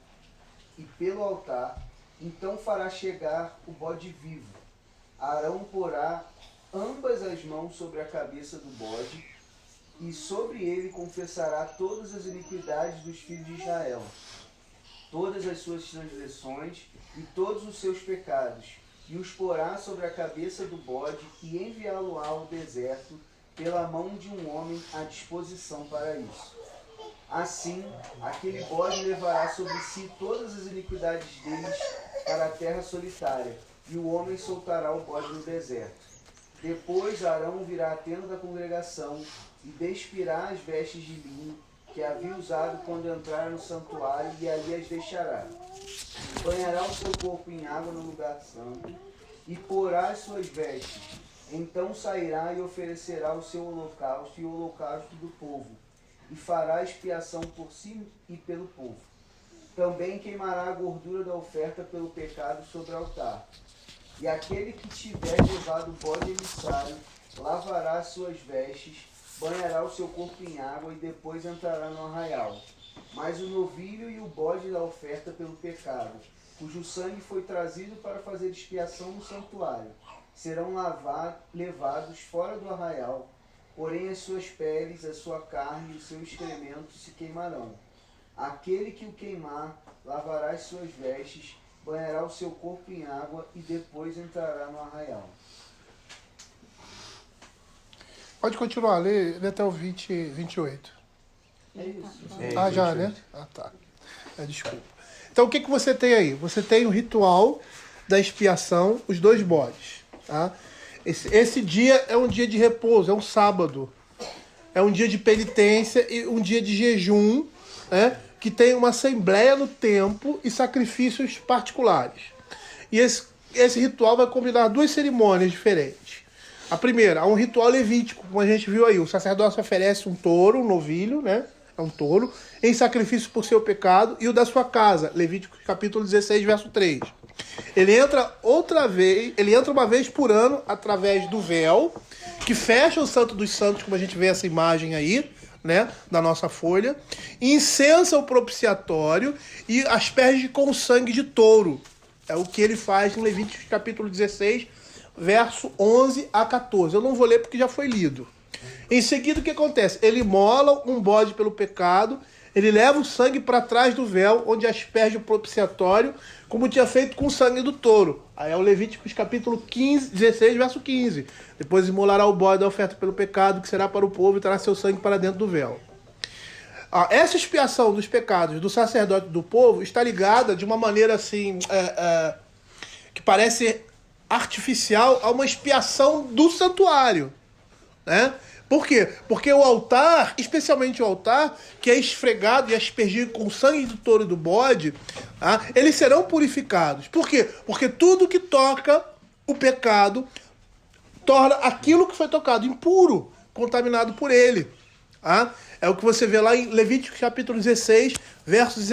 e pelo altar, então fará chegar o bode vivo. Arão porá ambas as mãos sobre a cabeça do bode, e sobre ele confessará todas as iniquidades dos filhos de Israel, todas as suas transgressões e todos os seus pecados, e os porá sobre a cabeça do bode, e enviá-lo-á ao deserto, pela mão de um homem à disposição para isso. Assim, aquele bode levará sobre si todas as iniquidades deles para a terra solitária, e o homem soltará o bode no deserto. Depois Arão virá à tenda da congregação, e despirá as vestes de linho, que havia usado quando entrar no santuário, e ali as deixará. Banhará o seu corpo em água no lugar santo, e porá as suas vestes. Então sairá e oferecerá o seu holocausto e o holocausto do povo, e fará expiação por si e pelo povo. Também queimará a gordura da oferta pelo pecado sobre o altar. E aquele que tiver levado o bode emissário, lavará as suas vestes, banhará o seu corpo em água e depois entrará no arraial. Mas o novilho e o bode da oferta pelo pecado, cujo sangue foi trazido para fazer expiação no santuário, serão levados fora do arraial, porém as suas peles, a sua carne e o seu excremento se queimarão. Aquele que o queimar, lavará as suas vestes, banhará o seu corpo em água e depois entrará no arraial. Pode continuar, lê até o 28. É isso. Ah, já, né? Ah, tá. Desculpa. Então, o que você tem aí? Você tem o ritual da expiação, os 2 bodes. Tá? Esse dia é um dia de repouso, é um sábado. É um dia de penitência e um dia de jejum, né? Que tem uma assembleia no templo e sacrifícios particulares. E esse ritual vai combinar 2 cerimônias diferentes. A primeira, há um ritual levítico, como a gente viu aí. O sacerdote oferece um touro, um novilho, né? É um touro, em sacrifício por seu pecado, e o da sua casa, Levítico capítulo 16, verso 3. Ele entra uma vez por ano através do véu, que fecha o Santo dos Santos, como a gente vê essa imagem aí, né, na nossa folha, incensa o propiciatório e asperge com sangue de touro. É o que ele faz em Levítico capítulo 16, verso 11 a 14. Eu não vou ler porque já foi lido. Em seguida, o que acontece? Ele mola um bode pelo pecado, ele leva o sangue para trás do véu, onde asperge o propiciatório, como tinha feito com o sangue do touro. Aí é o Levíticos capítulo 16, verso 15. Depois imolará o bode da oferta pelo pecado, que será para o povo, e trará seu sangue para dentro do véu. Essa expiação dos pecados do sacerdote do povo está ligada de uma maneira assim, que parece artificial, a uma expiação do santuário, né? Por quê? Porque o altar, especialmente o altar, que é esfregado e aspergido com o sangue do touro e do bode, tá? Eles serão purificados. Por quê? Porque tudo que toca o pecado torna aquilo que foi tocado impuro, contaminado por ele. Tá? É o que você vê lá em Levítico capítulo 16, versos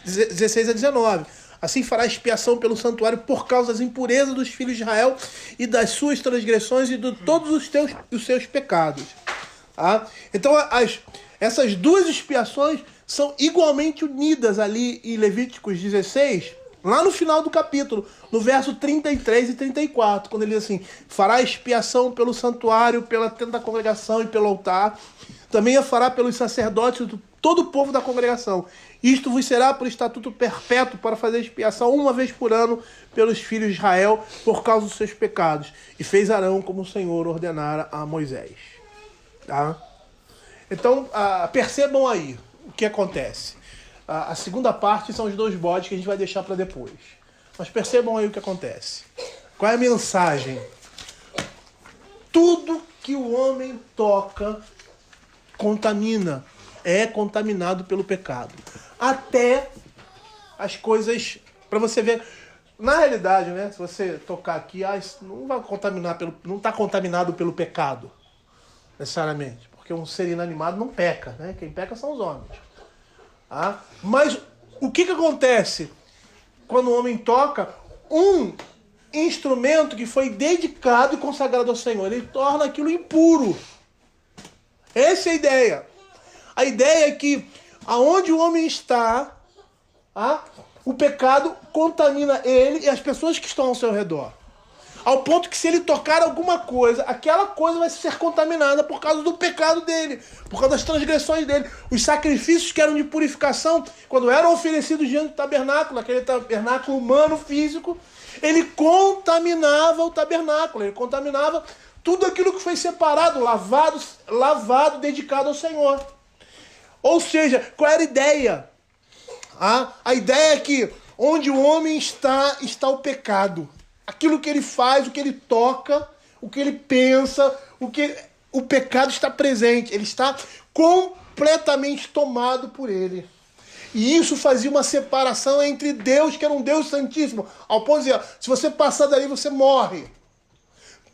16 a 19. Assim fará expiação pelo santuário por causa das impurezas dos filhos de Israel e das suas transgressões e de todos os seus pecados. Tá? Então, essas duas expiações são igualmente unidas ali em Levíticos 16, lá no final do capítulo, no verso 33 e 34, quando ele diz assim: fará expiação pelo santuário, pela tenda da congregação e pelo altar. Também a fará pelos sacerdotes de todo o povo da congregação. Isto vos será por estatuto perpétuo para fazer expiação uma vez por ano pelos filhos de Israel por causa dos seus pecados. E fez Arão como o Senhor ordenara a Moisés. Tá? Então, percebam aí o que acontece. A segunda parte são os 2 bodes que a gente vai deixar para depois. Mas percebam aí o que acontece. Qual é a mensagem? Tudo que o homem toca contamina, é contaminado pelo pecado. Até as coisas, para você ver, na realidade, né, se você tocar aqui, isso não vai contaminar não está contaminado pelo pecado, necessariamente, porque um ser inanimado não peca, né? Quem peca são os homens. Tá? Mas o que acontece quando o homem toca um instrumento que foi dedicado e consagrado ao Senhor? Ele torna aquilo impuro. Essa é a ideia. A ideia é que aonde o homem está, o pecado contamina ele e as pessoas que estão ao seu redor. Ao ponto que se ele tocar alguma coisa, aquela coisa vai ser contaminada por causa do pecado dele, por causa das transgressões dele. Os sacrifícios que eram de purificação, quando eram oferecidos diante do tabernáculo, aquele tabernáculo humano, físico, ele contaminava o tabernáculo, ele contaminava tudo aquilo que foi separado, lavado, dedicado ao Senhor. Ou seja, qual era a ideia? A ideia é que onde o homem está o pecado. Aquilo que ele faz, o que ele toca, o que ele pensa, o pecado está presente. Ele está completamente tomado por ele. E isso fazia uma separação entre Deus, que era um Deus santíssimo, ao ponto de dizer, se você passar dali, você morre.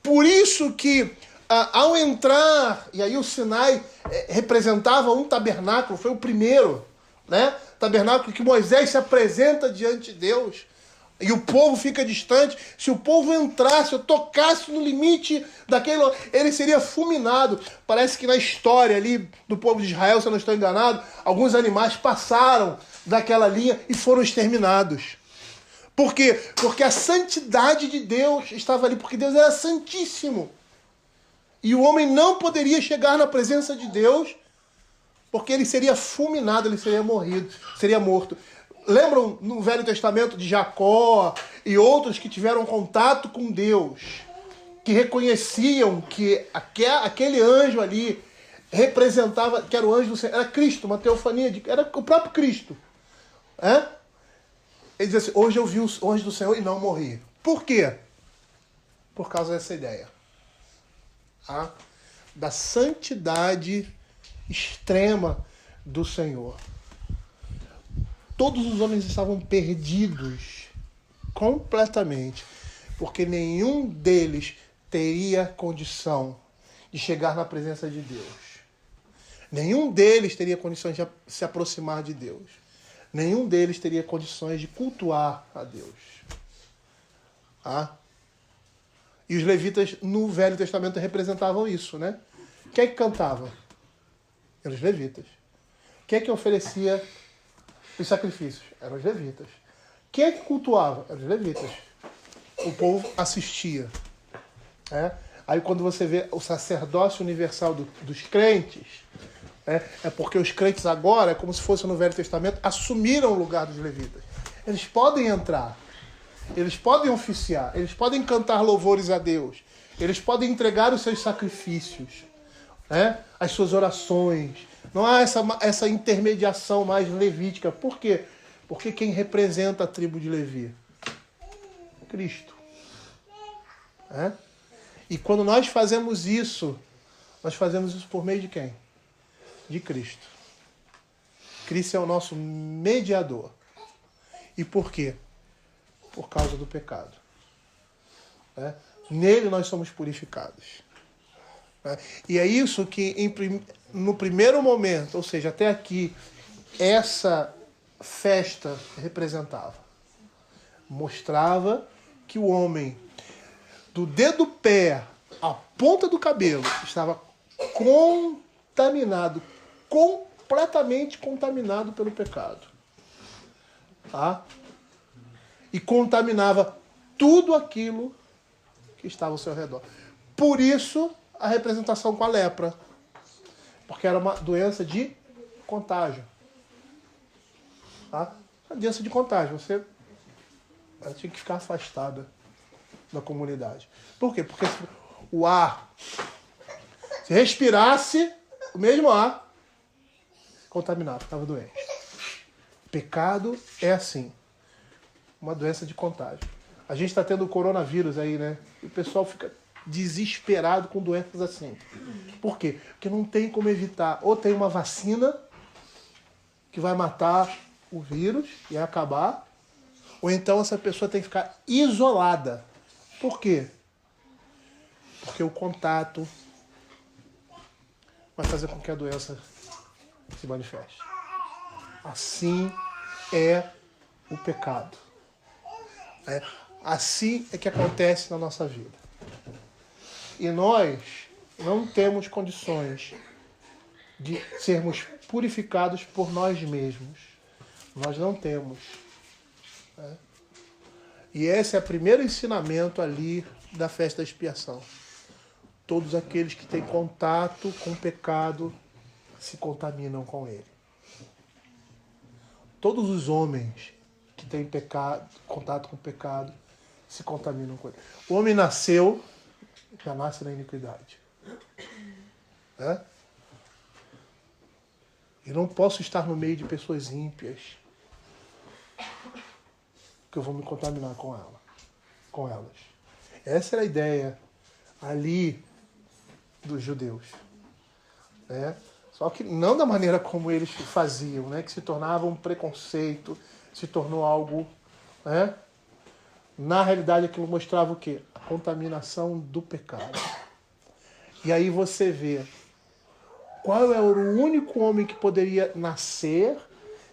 Por isso que, ao entrar, e aí o Sinai representava um tabernáculo, foi o primeiro, né? Tabernáculo que Moisés se apresenta diante de Deus, e o povo fica distante. Se o povo entrasse, ou tocasse no limite daquele, ele seria fulminado. Parece que na história ali do povo de Israel, se eu não estou enganado, alguns animais passaram daquela linha e foram exterminados. Por quê? Porque a santidade de Deus estava ali, porque Deus era santíssimo. E o homem não poderia chegar na presença de Deus, porque ele seria fulminado, ele seria morto. Lembram no Velho Testamento de Jacó e outros que tiveram contato com Deus, que reconheciam que aquele anjo ali representava, que era o anjo do Senhor, era Cristo, uma teofania, era o próprio Cristo. Ele diz assim, hoje eu vi o anjo do Senhor e não morri. Por quê? Por causa dessa ideia. Da santidade extrema do Senhor. Todos os homens estavam perdidos completamente, porque nenhum deles teria condição de chegar na presença de Deus. Nenhum deles teria condições de se aproximar de Deus. Nenhum deles teria condições de cultuar a Deus. E os levitas no Velho Testamento representavam isso, né? Quem é que cantava? Eram os levitas. Quem é que oferecia os sacrifícios? Eram os levitas. Quem é que cultuava? Eram os levitas. O povo assistia. Aí quando você vê o sacerdócio universal dos crentes, é porque os crentes agora, como se fosse no Velho Testamento, assumiram o lugar dos levitas. Eles podem entrar, eles podem oficiar, eles podem cantar louvores a Deus, eles podem entregar os seus sacrifícios, as suas orações. Não há essa intermediação mais levítica. Por quê? Porque quem representa a tribo de Levi? Cristo. E quando nós fazemos isso, Nós fazemos isso por meio de quem? De Cristo. Cristo é o nosso mediador. E por quê? Por causa do pecado. Né? Nele nós somos purificados. Né? E é isso que no primeiro momento, ou seja, até aqui, essa festa representava. Mostrava que o homem, do dedo do pé à ponta do cabelo, estava contaminado, completamente contaminado pelo pecado. Tá? E contaminava tudo aquilo que estava ao seu redor. Por isso, a representação com a lepra. Porque era uma doença de contágio. Tá? Uma doença de contágio. Você tinha que ficar afastada da comunidade. Por quê? Porque o ar, se respirasse o mesmo ar, contaminado, estava doente. Pecado é assim. Uma doença de contágio. A gente está tendo o coronavírus aí, né? E o pessoal fica desesperado com doenças assim. Por quê? Porque não tem como evitar. Ou tem uma vacina que vai matar o vírus e acabar, ou então essa pessoa tem que ficar isolada. Por quê? Porque o contato vai fazer com que a doença se manifeste. Assim é o pecado. Assim é que acontece na nossa vida. E nós não temos condições de sermos purificados por nós mesmos. Nós não temos. Né? E esse é o primeiro ensinamento ali da festa da expiação. Todos aqueles que têm contato com o pecado se contaminam com ele. Todos os homens que têm contato com o pecado se contaminam com ele. O homem nasceu, já nasce na iniquidade. Né? Eu não posso estar no meio de pessoas ímpias, que eu vou me contaminar com elas. Essa era a ideia ali dos judeus. Né? Só que não da maneira como eles faziam, né? Que se tornava um preconceito, se tornou algo... Né? Na realidade, aquilo mostrava o quê? A contaminação do pecado. E aí você vê qual é o único homem que poderia nascer,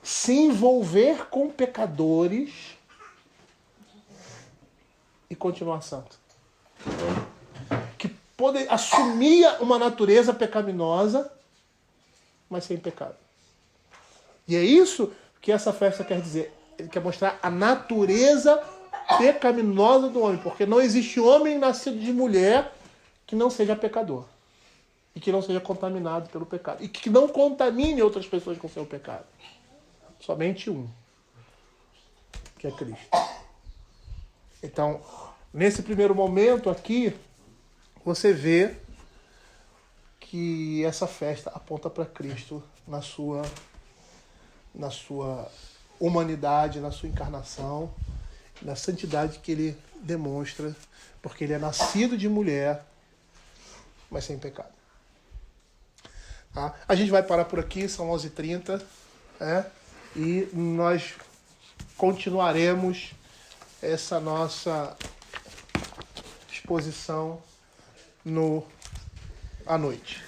se envolver com pecadores e continuar santo. Que assumia uma natureza pecaminosa, mas sem pecado. E é isso que essa festa quer dizer. Ele quer mostrar a natureza pecaminosa do homem, porque não existe homem nascido de mulher que não seja pecador e que não seja contaminado pelo pecado e que não contamine outras pessoas com seu pecado. Somente um, que é Cristo. Então, nesse primeiro momento aqui, você vê que essa festa aponta para Cristo na sua humanidade, na sua encarnação, na santidade que ele demonstra, porque ele é nascido de mulher, mas sem pecado. Tá? A gente vai parar por aqui, são 11h30, e nós continuaremos essa nossa exposição à noite.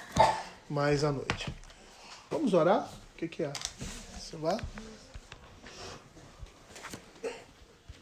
Mais à noite. Vamos orar? O que é? Você vai?